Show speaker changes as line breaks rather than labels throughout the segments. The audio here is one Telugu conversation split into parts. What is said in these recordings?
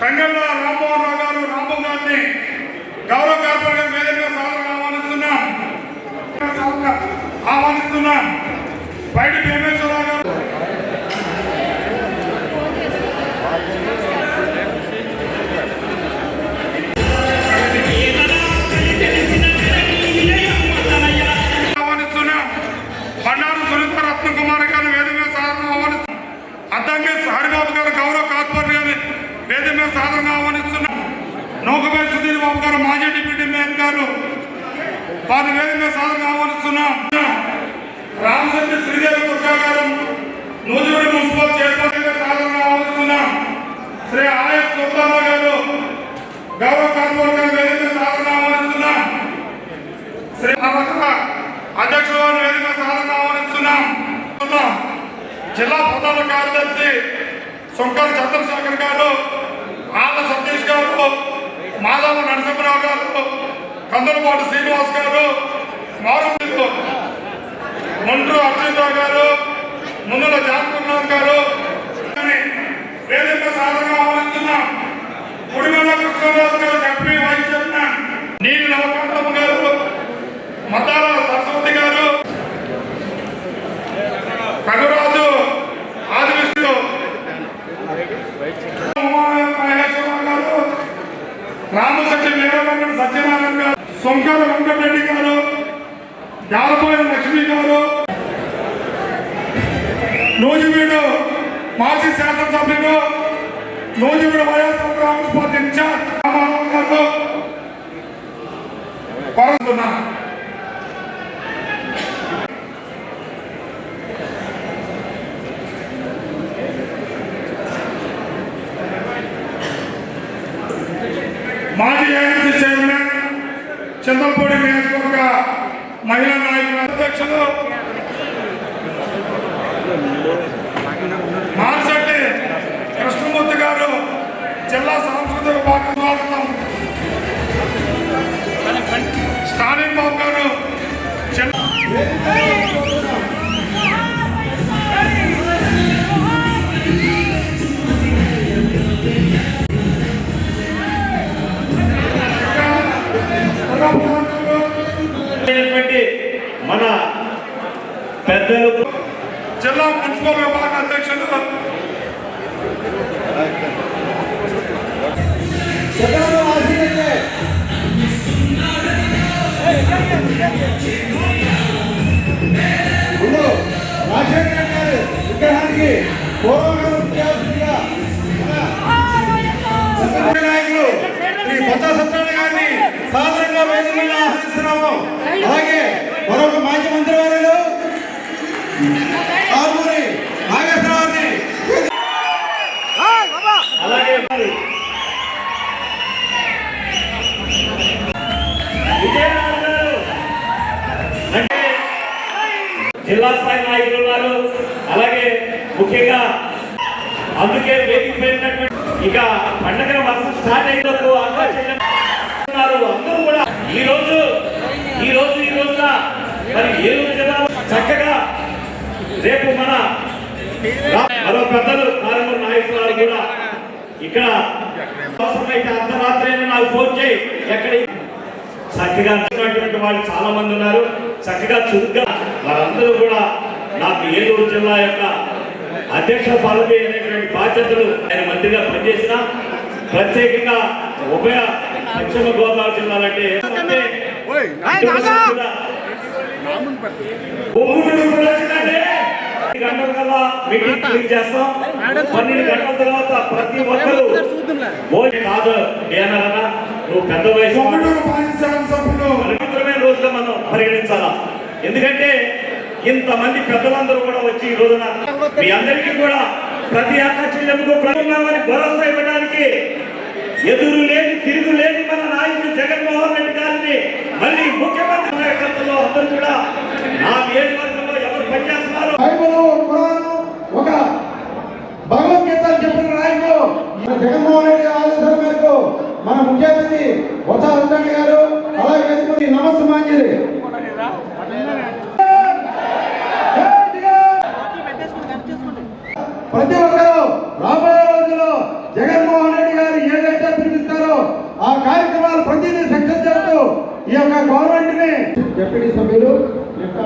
గంగల్లో రామ్మోహన్ రావు గారు రాంబు గారిని గౌరవ కార్పొరేషన్ వేదికగా ఆహ్వానిస్తున్నాం. బయట భీమేశ్వరరావు గారు ఆహ్వానిస్తున్నాం. బండారు సునీత రత్నకుమార్ గారిని వేదిక సాధారణ ఆహ్వానిస్తున్నాం. అద్దంకి హరిబాబు గారు గౌరవ కార్పొరేటర్ గారిని వేదిక సాధారణంగా ఆహ్వానిస్తున్నాం. నౌకపై సుధీర్ బాబు గారు మాజీ డిప్యూటీ మేయర్ గారు వారిని వేదిక సాధారణంగా ఆహ్వానిస్తున్నాం. రామశెట్టి శ్రీదేవి దుర్గా గారు నూజివీడు మున్సిపల్ చైర్మన్ సాధారణంగా ఆహ్వానిస్తున్నాం. శ్రీ ఆర్ఎస్ సుబ్బారావు గారు గౌరవ కార్పొరేటర్ వేదిక సాధారణంగా ఆహ్వానిస్తున్నాం. శ్రీ అధ్యక్షుల వారిని వేదిక సాధారణంగా ఆహ్వానిస్తున్నాం. జిల్లా ప్రధాన కార్యదర్శి సుంకర్ చంద్రశేఖర్ గారు, ఆళ్ళ సతీష్ గారు, మాధవ నరసింహరావు గారు, కందులపాటి శ్రీనివాస్ గారు, మారుమూరు మండ్రు అర్జునరావు గారు, ముందుల జాన్కుమార్ గారు వేదిక సాధారణంగా ఆహ్వానిస్తున్నాం. కుడిమల్ల కృష్ణరాజు గారు ఎంపీ వైస్ చైర్మన్, నీలి నవకాంతమ్మ గారు, మద్దాల సరస్వతి గారు, కగురాజు ఆదివిష్ణు మహేశ్వరరావు గారు, రామశెట్టి వీరభద్ర సత్యనారాయణ గారు, సొంకర వెంకటరెడ్డి గారు, జాలపోయిన లక్ష్మి గారు, నూజివీడు మాజీ శాసనసభ్యులు, నూజివీడు వైఎస్ఆర్ కాంగ్రెస్ పార్టీ ఇన్ఛార్జ్ రామారావు గారు కోరుతున్నారు. మాజీ ఏఎంసీ చైర్మన్, చంద్రపూడి నియోజకవర్గ మహిళా నాయకుల అధ్యక్షులు మార్సెట్టి కృష్ణమూర్తి గారు, జిల్లా సాంస్కృతిక విభాగం స్వాగతం. స్టాలిన్ బాబు గారు
మన పెద్దలు
జిల్లా మున్సిపల్ విభాగ అధ్యక్షులు
విగ్రహానికి నాయకులు శ్రీ బొత్స సత్యనారాయణ గారిని సాధారణంగా వేదికగా ఆహ్వానిస్తున్నాము. అలాగే మరొక మాజీ మంత్రివర్యులు ఆర్మూరి నాగేశ్వరరావుని
అలాగే అంటే జిల్లా స్థాయి నాయకులు ఉన్నారు. అలాగే ముఖ్యంగా అందుకే వేదిక పెట్టినటువంటి ఇక పండగ వర్షం స్టార్ట్ అయినప్పుడు అందరూ కూడా ఈ రోజున మరి ఏలూరు జిల్లాలో చక్కగా రేపు మన మరో పెద్దలు నారాయణ నాయకులు కూడా ఇక్కడ అవసరమైతే అర్ధరాత్రి నాకు ఫోన్ చేయి ఎక్కడ చక్కగా నచ్చినటువంటి వాళ్ళు చాలా మంది ఉన్నారు. చక్కగా చురుగ్గా వారందరూ కూడా నాకు ఏలూరు జిల్లా యొక్క అధ్యక్ష పదవి అనేటువంటి బాధ్యతలు ఆయన మంత్రిగా పనిచేసిన ప్రత్యేకంగా ఉభయ పశ్చిమ గోదావరి జిల్లాలంటే గంటల కల్లా మీటింగ్ క్లియర్ చేస్తాం. 12 గంటల తర్వాత ప్రతి ఒక్కరు కాదు ఏనారన్నా నువ్వు పెద్ద వయసు పవిత్రమైన రోజుగా మనం పరిగణించాలా. ఎందుకంటే ఇంతమంది పెద్దలందరూ కూడా వచ్చి ఈ రోజున మీ అందరికీ కూడా ప్రతి అక్క చెల్లెలకు ప్రభుత్వాన్ని భరోసా ఇవ్వడానికి ఎదురు లేని తిరుగు లేని మన నాయకుడు జగన్మోహన్ రెడ్డి గారిని మళ్ళీ ముఖ్యమంత్రి నాయకత్వంలో అందరూ కూడా నా నియోజకవర్గంలో ఎవరు పనిచేస్తున్నారు
ఒక భగవద్గీత చెప్పిన నాయకుడు జగన్మోహన్ రెడ్డి ఆదేశాల మేరకు మన ముఖ్య అతిథి బొత్స సత్యనారాయణ గారు అలాగే నమస్సమాంజలి ప్రతి ఒక్కరూ రాబోయే రోజుల్లో జగన్మోహన్ రెడ్డి గారు ఆ కార్యక్రమాలు ప్రతిదీ సక్సెస్ చేస్తూ ఈ యొక్క గవర్నమెంట్ ని డిప్యూటీ సభ్యులు యొక్క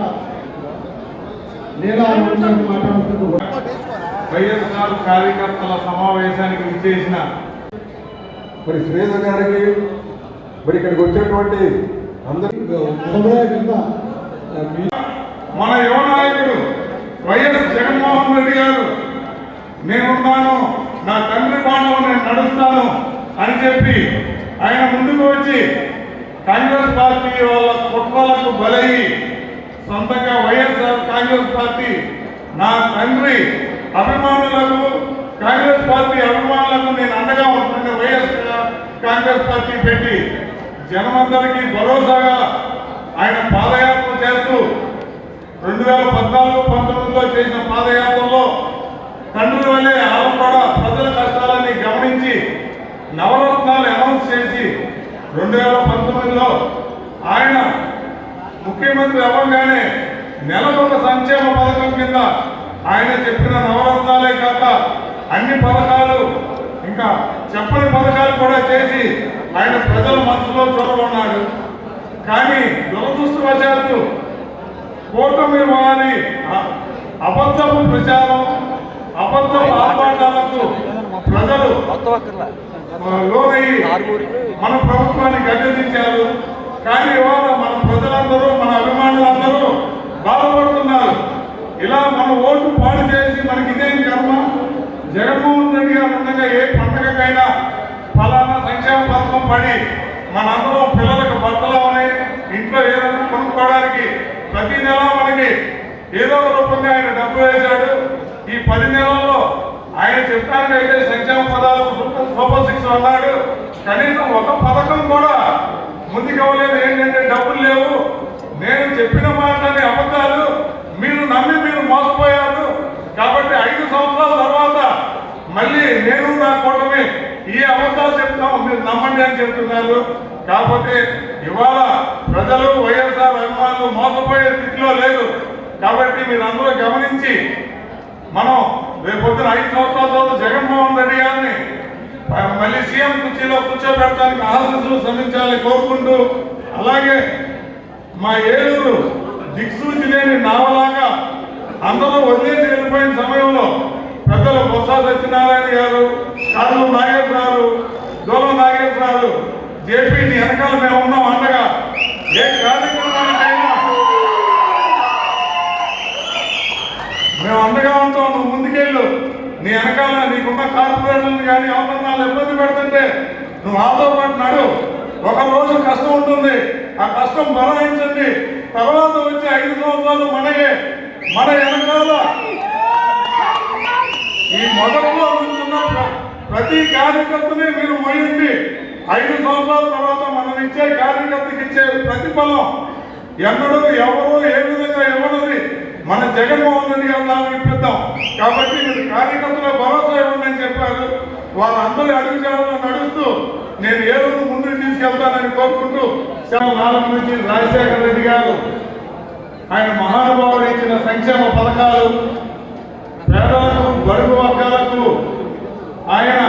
నీలా మాట్లాడుతూ
వైఎస్ఆర్ కార్యకర్తల సమావేశానికి విచ్చేసిన
మరి శ్రీధర్ గారికి మరి ఇక్కడికి వచ్చినటువంటి అందరికీ
మన యువ నాయకుడు వైఎస్ జగన్మోహన్ రెడ్డి గారు నేనున్నాను, నా తండ్రి బాణలో నేను నడుస్తాను అని చెప్పి ఆయన ముందుకు వచ్చి కాంగ్రెస్ పార్టీ వాళ్ళ కుట్రలకు బలయ్యి సొంతంగా వైఎస్ఆర్ కాంగ్రెస్ పార్టీ నా తండ్రి అభిమానులకు కాంగ్రెస్ పార్టీ అభిమానులకు నేను అండగా ఉంటున్న వైఎస్ఆర్ కాంగ్రెస్ పార్టీ పెట్టి జనమందరికీ భరోసాగా ఆయన పాదయాత్ర చేస్తూ 2014-19లో చేసిన పాదయాత్రలో తండ్రి వల్లే ఆలంపాడ ప్రజల కష్టాలని గమనించి నవరత్నాలు అనౌన్స్ చేసి 2019లో ఆయన ముఖ్యమంత్రి అవ్వగానే నెలకొక సంక్షేమ పథకం కింద ఆయన చెప్పిన నవరత్నాలే కాక అన్ని పథకాలు ఇంకా చెప్పని పథకాలు కూడా చేసి ఆయన ప్రజల మనసులో చొరబన్నాడు. కానీ దురదృష్టవశాత్తు కూటమి వారి అబద్ధపు ప్రచారం, అబద్ధపు ఆర్భాటాలకు ప్రజలు లోనయ్యి మన ప్రభుత్వాన్ని గద్దెదించారు. కానీ ఇవాళ మన ప్రజలందరూ, మన అభిమానులందరూ బాధపడుతున్నారు. ఇలా మన ఓటు పాడు చేసి మనకి ఇదేం కర్మ, జగన్మోహన్ రెడ్డి గారు ఉండగా ఏ పండగకైనా ఫలానా సంక్షేమ పథకం పడి మనందరం పిల్లలకు బట్టలు అవని ఇంట్లో ఏదైనా కొనుక్కోవడానికి ప్రతి నెల మనకి ఏదో రూపంగా ఆయన డబ్బు వేశాడు. ఈ 10 నెలల్లో ఆయన చెప్పడానికి అయితే సంక్షేమ పదాలు సూపర్ 6 అన్నాడు. కనీసం ఒక పథకం కూడా ముందుకవ్వలేదు. ఏంటంటే డబ్బులు లేవు, నేను చెప్పిన మాటలని అబద్ధాలు, మీరు నమ్మి మీరు మోసపోయారు. కాబట్టి 5 సంవత్సరాల తర్వాత మళ్ళీ నేను నా కూటమి ఈ అబద్ధాలు చెప్తాము, మీరు నమ్మండి అని చెప్తున్నారు. కాకపోతే ఇవాళ ప్రజలు వైఎస్ఆర్ అభిమానులు మోసపోయే స్థితిలో లేదు. కాబట్టి మీరందరూ గమనించి మనం రేపొద్దున 5 సంవత్సరాల తర్వాత జగన్మోహన్ రెడ్డి గారిని మళ్ళీ సీఎం కుర్చీలో కూర్చోబెట్టడానికి ఆశీస్సులు సంధించాలని కోరుకుంటూ, అలాగే మా ఏలూరు దిక్సూచి లేని నావలాగా అందరూ వదిలేసి వెళ్ళిపోయిన సమయంలో పెద్దలు బొత్స సత్యనారాయణ గారు, కాళ్ళు నాగేశ్వరరావు, దూలం నాగేశ్వరరావు, జేపీని వెనకాల మేము ఉన్నాం అండగా. ఏ కార్యక్రమానికైనా మేము అండగా ఉంటాం, నువ్వు ముందుకెళ్ళు. నీ వెనకాల నీకున్న కార్పొరేటర్లు కానీ అవసరాలు ఇబ్బంది పెడుతుంటే నువ్వు ఆతో పాటు నడు. ఒక రోజు కష్టం ఉంటుంది, ఆ కష్టం బలాయించండి. తర్వాత వచ్చే 5 సంవత్సరాలు మనగే. మన వెనకాల ఈ మొదట్లో ఉంటున్న ప్రతి కార్యకర్తని మీరు మోయండి. 5 సంవత్సరాల తర్వాత మనం ఇచ్చే కార్యకర్తకి ఇచ్చే ప్రతిఫలం ఎన్నడూ ఎవరో ఏ విధంగా ఇవ్వనది మన జగన్మోహన్ రెడ్డి గారు నాకు ఇప్పిద్దాం. కాబట్టి మీరు కార్యకర్తల భరోసా ఇవ్వండి అని చెప్పారు. వాళ్ళందరూ అడుగుజాడలో నడుస్తూ నేను ఏ రోజు ముందుకు తీసుకెళ్తానని కోరుకుంటూ 4 నుంచి రాజశేఖర రెడ్డి గారు ఆయన మహానుభావుడు ఇచ్చిన సంక్షేమ పథకాలు, పేదలకు బడుగు వర్గాలకు ఆయన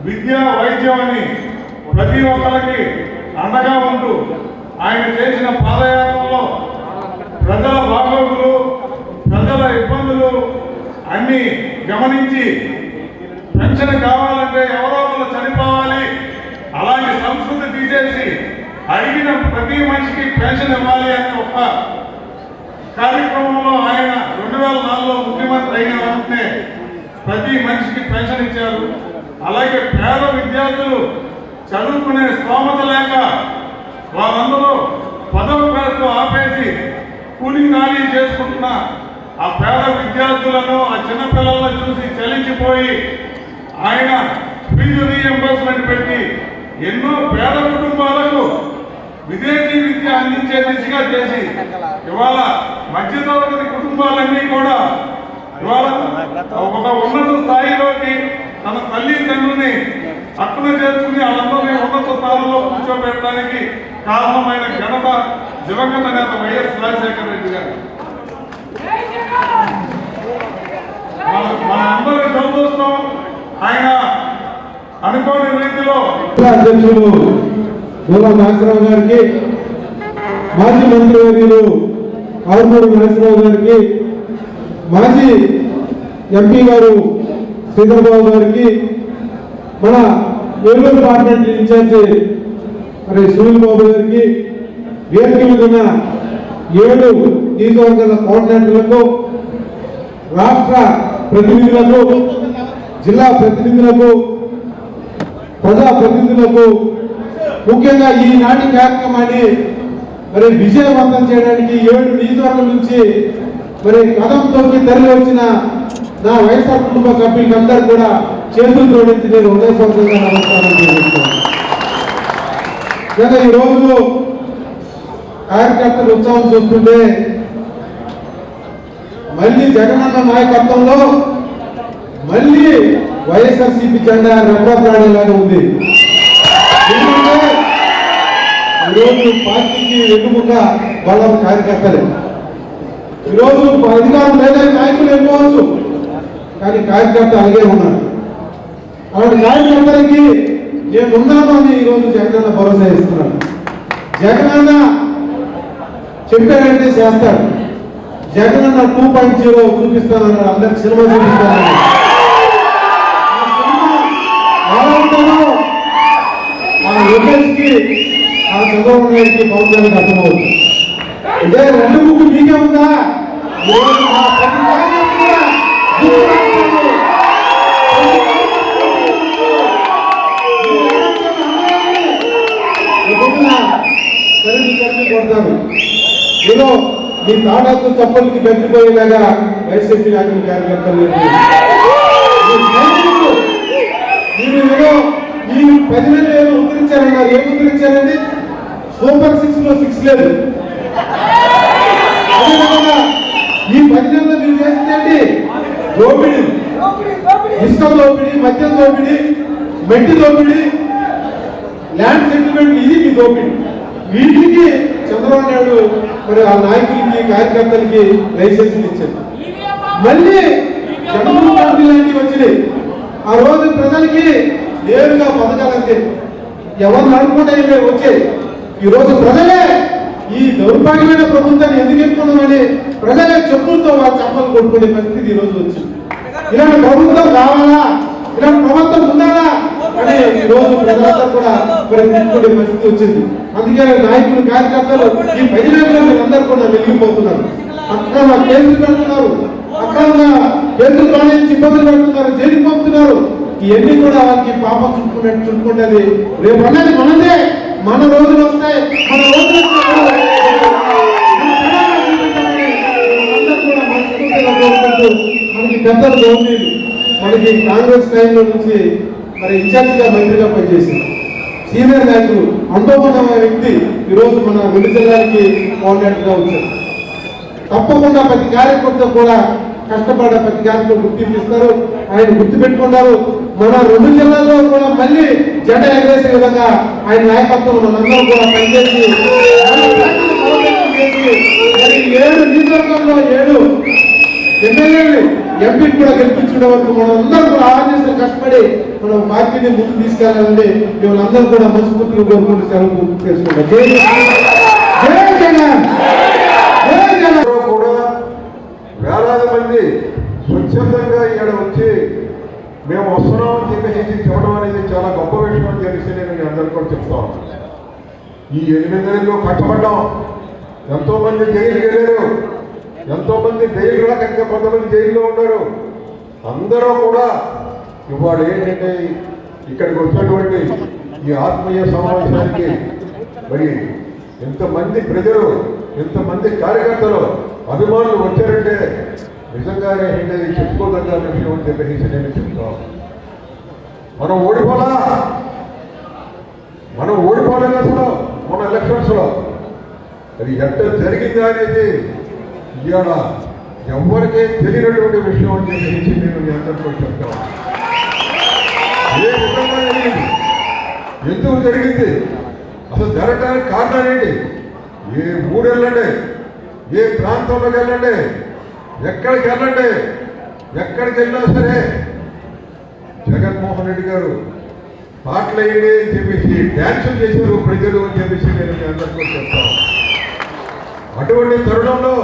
విద్య వైద్యం అని ప్రతి ఒక్కరికి అండగా ఉంటూ ఆయన చేసిన పాదయాత్రలో ప్రజల బాగోగులు, ప్రజల ఇబ్బందులు అన్ని గమనించి పెన్షన్ కావాలంటే ఎవరో ఒకరు చనిపోవాలి, అలాంటి సంస్కృతి తీసేసి అడిగిన ప్రతి మనిషికి పెన్షన్ ఇవ్వాలి అనే ఒక కార్యక్రమంలో ఆయన 2004లో ముఖ్యమంత్రి అయిన వెంటనే ప్రతి మనిషికి పెన్షన్ ఇచ్చారు. అలాగే పేద విద్యార్థులు చదువుకునే స్తోమత లేక వాళ్ళందరూ 10వ క్లాస్లో ఆపేసి కూలీ నాలి చేసుకుంటున్న ఆ పేద విద్యార్థులను, ఆ చిన్నపిల్లలను చూసి చలించిపోయి ఆయన ఫీజు రీఎంబర్స్మెంట్ పెట్టి ఎన్నో పేద కుటుంబాలకు విదేశీ విద్య అందించే దిశగా చేసి ఇవాళ మధ్యతరగతి కుటుంబాలన్నీ కూడా ఇవాళ ఒక ఉన్నత స్థాయిలోకి తన తల్లిదండ్రుల్ని హక్కున చేర్చుకుని వాళ్ళందరినీ ఉన్నత స్థానంలో కూర్చోబెట్టడానికి కారణమైన ఘనత దివంగత నేత వైఎస్ రాజశేఖర రెడ్డి గారు. మన అందరి దురదృష్టం ఆయన అనుకోని రీతిలో
అధ్యక్షులు గోలా నాగరావు గారికి, మాజీ మంత్రివర్యులు ఆరుమూరు నాగరావు గారికి, మాజీ ఎంపీ గారు శ్రీధర్బాబు గారికి, మన ఏలూరు పార్లమెంట్ ఇన్ఛార్జి మరి సునీల్ బాబు గారికి, వేదిక మీద ఉన్న 7 నియోజకవర్గాల కోఆర్డినేటర్లకు, రాష్ట్ర ప్రతినిధులకు, జిల్లా ప్రతినిధులకు, ప్రజా ప్రతినిధులకు, ముఖ్యంగా ఈనాటి కార్యక్రమాన్ని మరి విజయవంతం చేయడానికి 7 నియోజకవర్గాల నుంచి మరి కదంతోకి తరలి వచ్చిన నా వైఎస్ఆర్ కుటుంబ సభ్యులందరూ కూడా చేతులు జోడించి నేను హృదయపూర్వకంగా నమస్కారం చేస్తున్నాను. ఈరోజు కార్యకర్తల ఉత్సాహం చూస్తుంటే మళ్ళీ జగనన్న నాయకత్వంలో మళ్ళీ వైఎస్ఆర్సీపీ జెండా రెప్పలాడేలాగా ఉంది. ఎందుకంటే ఈరోజు పార్టీకి వెన్నుముక బలం కార్యకర్తలే. ఈరోజు అధికారం లేదని నాయకులు వెళ్ళవచ్చు, కానీ కార్యకర్త అలాగే ఉన్నారు. అలాంటి కార్యకర్తలకి నేను ఉన్నాను అని ఈరోజు జగనన్న భరోసా ఇస్తున్నాను. జగనన్న చెప్పాడంటే చేస్తాడు. జగనన్న 2.0 చూపిస్తానన్నాడు. అందరికి సినిమా చూపిస్తానన్నాడు. ఆ లోకేష్కి, ఆ చంద్రబాబు నాయుడికి, పవన్ కళ్యాణ్కి అర్థమవుతుంది. ఇదే 2 బుక్ మీకే ఉందా? ఈరోజు మా ప్రతి కార్యక్రమం కూడా గుర్తు రాస్తాను. కొడతారు. ఏదో మీ తాడాకు చప్పలకి గట్టిపోయేలాగా వైసీపీ నాయకులు కార్యకర్తలు మీరు ఏదో ఈ 10 నెలలు ఏదో ఉద్ధరించారన్నారు. ఏం ఉద్ధరించారండి? సూపర్ 6 లో 6 లేదు. అదేవిధంగా ఈ 10 నెలలు మీరు చేసిందండి దోపిడీ, ఇసుక దోపిడీ, మద్యం దోపిడీ, మట్టి దోపిడీ, ల్యాండ్ సెటిల్మెంట్, ఇది మీ దోపిడీ. వీటికి చంద్రబాబు నాయుడు మరి ఆ నాయకులకి, కార్యకర్తలకి లైసెన్సులు ఇచ్చారు. మళ్ళీ జగన్ లాంటివి వచ్చినాయి. ఆ రోజు ప్రజలకి నేరుగా పథకాలు అంతే, ఎవరు నడుపుకుంటే వచ్చాయి. ఈ రోజు ప్రజలే ఈ దౌర్భాగ్యమైన ప్రభుత్వాన్ని ఎందుకు ఎత్తుకున్నామని ప్రజలే చెప్పులతో వాళ్ళు చెప్పలు కొట్టుకునే పరిస్థితి ఈ రోజు వచ్చింది. ఇలాంటి ప్రభుత్వం కావాలా, ఇలాంటి ప్రభుత్వం ఉండాలా అని ఈ రోజు ప్రజలంతా కూడా మరి తిట్టుకునే పరిస్థితి వచ్చింది. అందుకే నాయకులు, కార్యకర్తలు ఈ 10 నెలలు అందరూ కూడా వెలిగిపోతున్నారు. అక్రమ కేసులు పెడుతున్నారు, అక్రమంగా కేసులు కాలేజీ ఇబ్బందులు పెడుతున్నారు, జైలుకి పంపుతున్నారు. ఇవన్నీ కూడా వాళ్ళకి పాపం చుట్టుకుంటుంది. రేపు అన్నది మనదే, మన రోజులు వస్తాయి. మన రోజులు మనకి పెద్దలు గవర్నీలు, మనకి కాంగ్రెస్ టైంలో నుంచి మరి ఇన్ఛార్జిగా, మంత్రిగా పనిచేసింది సీనియర్ నాయకులు, అనుభవం వ్యక్తి ఈరోజు మన 2 జిల్లాలకి కోఆర్డినేటర్గా వచ్చారు. తప్పకుండా ప్రతి కార్యకర్త కూడా కష్టపడ్డ ప్రతి కార్యక్రమం గుర్తింపు ఇస్తారు. ఆయన గుర్తు పెట్టుకున్నారు. మన 2 జిల్లాల్లో కూడా మళ్ళీ జెండా ఎగరేసే విధంగా ఆయన నాయకత్వం మనందరం కూడా పనిచేసి 7 నియోజకవర్గంలో 7 ఎమ్మెల్యేలు, ఎంపీ కూడా గెలిపించడం వరకు మనం అందరూ కూడా ఆలోచిస్తూ కష్టపడి మనం పార్టీని ముందుకు తీసుకెళ్లాలని మిమ్మల్ని అందరూ కూడా మనస్ఫూర్తిగా కోరుకుంటూ సెలవు చేసుకుంటాం. జై జగన్, జై జగన్.
కూడా వేలాది మంది స్వచ్ఛందంగా ఇక్కడ వచ్చి మేము వస్తున్నామని చెప్పేసి చెప్పడం అనేది చాలా గొప్ప విషయం అని తెలిసి నేను మీ అందరికీ కూడా చెప్తాను. ఈ 8 నెలల్లో కష్టపడ్డాం. ఎంతో మంది జైలుకి వెళ్ళారు, ఎంతో మంది బెయిల్ రాక ఇంకా కొంతమంది జైల్లో ఉన్నారు. అందరూ కూడా ఇవాళ ఏంటంటే ఇక్కడికి వచ్చినటువంటి ఈ ఆత్మీయ సమావేశానికి మరి ఎంతమంది ప్రజలు, ఎంతమంది కార్యకర్తలు, అభిమానులు వచ్చారంటే నిజంగానే ఏంటది చెప్పుకోదగ్గ విషయం అని చెప్పేసి నేను చెప్తాను. మనం ఓడిపోలేదు అసలు మన ఎలక్షన్స్లో. అది ఎంత జరిగిందా అనేది ఇవాళ ఎవరికే తెలియనటువంటి విషయం అని చెప్పేసి నేను మీ అందరితో చెప్తాను. ఏ విధంగా జరిగింది, ఎందుకు జరిగింది, అసలు జరగడానికి కారణం ఏంటి? ఏ ఊరు వెళ్ళండి, ఏ ప్రాంతంలోకి వెళ్ళండి, ఎక్కడికి వెళ్ళినా సరే జగన్మోహన్ రెడ్డి గారు పాటలు వేయండి అని చెప్పేసి డ్యాన్సులు చేశారు ప్రజలు అని చెప్పేసి నేను మీ అందరికీ చెప్తాను. అటువంటి తరుణంలో,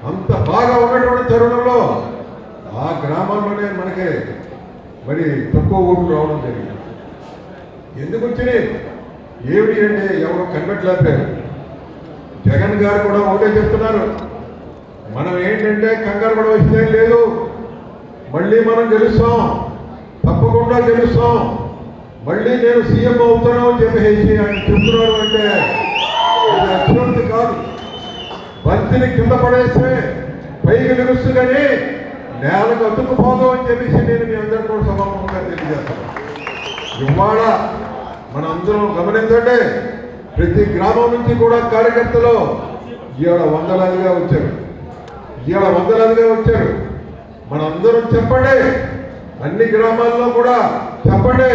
అంత బాగా ఉన్నటువంటి తరుణంలో ఆ గ్రామాల్లోనే మనకి మరి తక్కువ ఓట్లు రావడం జరిగింది. ఎందుకు వచ్చినాయి ఏమిటి అంటే ఎవరు కనిపెట్టలేకపోయారు. జగన్ గారు కూడా ఒకటే చెప్తున్నారు, మనం ఏంటంటే కంగారు కూడా వస్తే లేదు, మళ్ళీ మనం గెలుస్తాం, తప్పకుండా గెలుస్తాం, మళ్ళీ నేను సీఎం అవుతాను అని చెప్పేసి ఆయన చెప్తున్నారు. అంటే ఇది అత్యంత కాదు. బంతిని కింద పడేస్తే పైకి నిలుస్తు కానీ నేలకు అతుక్కుపోదు అని చెప్పేసి నేను మీ అందరూ కూడా సమానంగా తెలియజేస్తాను. ఇవాళ మన అందరం గమనించండి, ప్రతి గ్రామం నుంచి కూడా కార్యకర్తలు ఇవాళ వందలాదిగా వచ్చారు. మనందరం చెప్పండి, అన్ని గ్రామాల్లో కూడా చెప్పండి,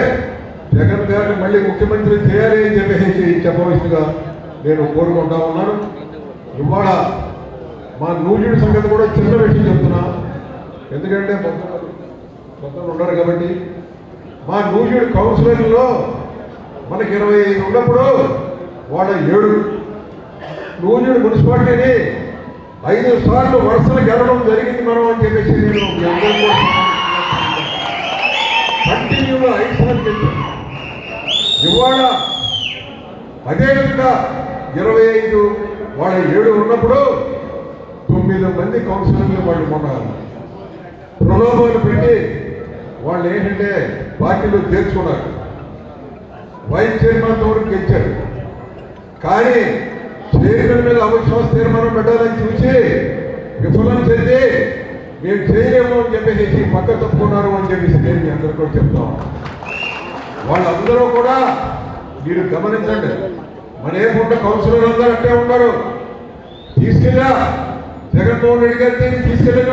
జగన్ గారిని మళ్ళీ ముఖ్యమంత్రి చేయాలి అని చెప్పేసి చెప్పవలసిందిగా నేను కోరుకుంటా ఉన్నాను. ఇవాళ మా నూజివీడు సంగతి కూడా చిన్న విషయం చెప్తున్నా, ఎందుకంటే మొత్తం ఉండరు కాబట్టి. మా నూజివీడు కౌన్సిలర్లో మనకి 25 ఉన్నప్పుడు వాళ్ళ 7 నూజివీడు మున్సిపాలిటీని 5 సార్లు వరుసలు గెలవడం జరిగింది మనం అని చెప్పేసి నేను కంటిన్యూగా 5 సార్లు గెలిచాను. ఇవాళ అదేవిధంగా 25 వాళ్ళ 7 ఉన్నప్పుడు 9 మంది కౌన్సిలర్లు వాళ్ళు మొన్న ప్రలోభాలు పెట్టి వాళ్ళు ఏంటంటే పార్టీలో చేర్చుకున్నారు. వైస్ చైర్మన్ వరకు గెలిచారు. కానీ చైర్మన్ మీద అవిశ్వాస తీర్మానం పెట్టాలని చూసి విఫలం చెంది మేము చేయలేము అని చెప్పేసి పక్క తప్పుకున్నారు అని చెప్పేసి నేను మీ అందరూ కూడా చెప్తాం. వాళ్ళందరూ కూడా మీరు గమనించండి, మన ఏముంటే కౌన్సిలర్ అందరూ అట్టే ఉన్నారు. తీసుకెళ్ళా జగన్మోహన్ రెడ్డి గారిని తీసుకెళ్ళి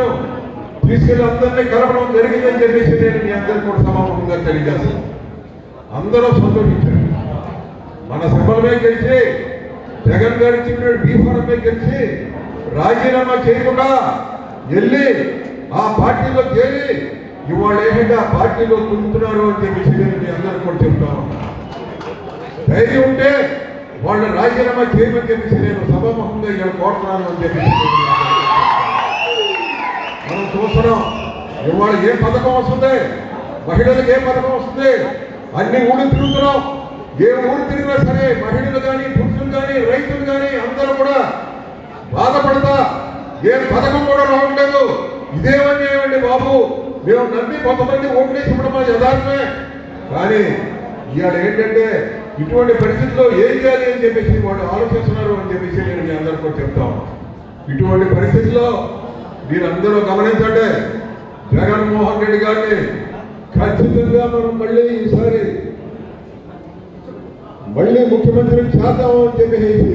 అందరినీ కలపడం జరిగిందని చెప్పేసి నేను మీ అందరికీ కూడా సమానంగా తెలియజేస్తాను. అందరూ సంతోషించారు. మన సభలమే గెలిచి జగన్ గారి చెప్పిన బీఫారమే గెలిచి రాజీనామా చేయకుండా వెళ్ళి ఆ పార్టీలో చేరి ఇవాళ ఏంటంటే ఆ పార్టీలో కుంటున్నారు అని చెప్పేసి నేను మీ అందరూ కూడా చెప్తాను. ధైర్యం ఉంటే వాళ్ళు రాజీనామా చేయమని చెప్పేసి నేను సభాముఖంగా ఇక్కడ కోరుతున్నాను అని చెప్పేసి మనం చూస్తున్నాం. ఇవాళ ఏ పథకం వస్తుంది, మహిళలకు ఏ పథకం వస్తుంది, అన్ని ఊళ్ళు తిరుగుతున్నాం. ఏ ఊరు తిరిగినా సరే మహిళలు కానీ పురుషులు కానీ రైతులు కానీ అందరూ కూడా బాధపడతా ఏ పథకం కూడా రావట్లేదు. ఇదేమన్యాయమండి బాబు, మేము నమ్మి కొంతమంది ఓట్లేసి ఇవ్వడం యథార్థమే. కానీ ఇవాళ ఏంటంటే ఇటువంటి పరిస్థితుల్లో ఏం చేయాలి అని చెప్పేసి వాళ్ళు ఆలోచిస్తున్నారు అని చెప్పేసి నేను మీ అందరూ కూడా చెప్తాం. ఇటువంటి పరిస్థితుల్లో మీరందరూ గమనించండి, జగన్మోహన్ రెడ్డి గారిని ఖచ్చితంగా మనం ఈసారి మళ్ళీ ముఖ్యమంత్రి చేద్దాము అని చెప్పేసి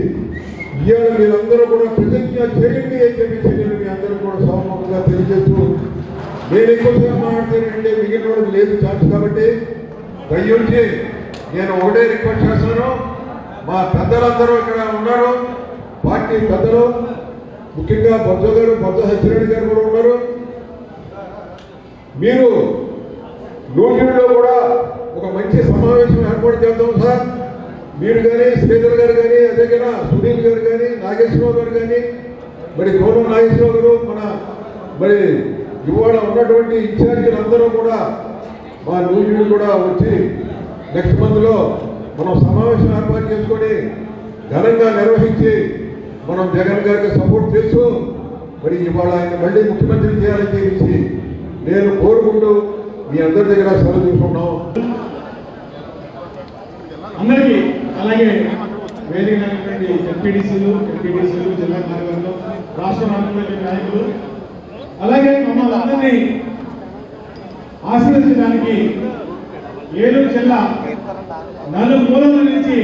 ఇవాళ మీరందరూ కూడా ప్రతిజ్ఞ చేయండి అని చెప్పేసి నేను మీ అందరూ కూడా సమానంగా తెలియజేస్తూ, నేను ఎక్కువసేపు మాట్లాడితేనండి మిగిలిన వాళ్ళకి లేదు ఛాన్స్. కాబట్టి దయ్యుంచి నేను ఒకటే రిక్వెస్ట్ చేస్తున్నాను, మా పెద్దలందరూ ఇక్కడ ఉన్నారు, పార్టీ పెద్దలు, ముఖ్యంగా బొజ్జ సత్యనారాయణ గారు కూడా ఉన్నారు. మీరు నూజివీడులో కూడా ఒక మంచి సమావేశం ఏర్పాటు చేద్దాం సార్. మీరు కానీ శ్రీధర్ గారు కానీ, అదే కదా సునీల్ గారు కానీ, నాగేశ్వరరావు గారు కానీ, మరి గౌరవ నాగేశ్వరరావు గారు, మరి ఇవాళ ఉన్నటువంటి ఇన్ఛార్జీలు అందరూ కూడా మా నూజివీడు కూడా వచ్చి నెక్స్ట్ మంత్లో మనం సమావేశం ఏర్పాటు చేసుకొని ఘనంగా నిర్వహించి మనం జగన్ గారికి సపోర్ట్ చేస్తూ మరి ఇవాళ ఆయన మళ్ళీ ముఖ్యమంత్రి చేయాలని చెప్పేసి నేను కోరుకుంటూ మీ అందరి దగ్గర సెలవు తీసుకున్నాం.
అందరికీ అలాగే వేదిక ఎంపీడీసీలు జిల్లా కార్యవర్గం, రాష్ట్ర నాయకులు, అలాగే మమ్మల్ని అందరినీ ఆశీర్వదించడానికి ఏలూరు జిల్లా నలుమూలల నుంచి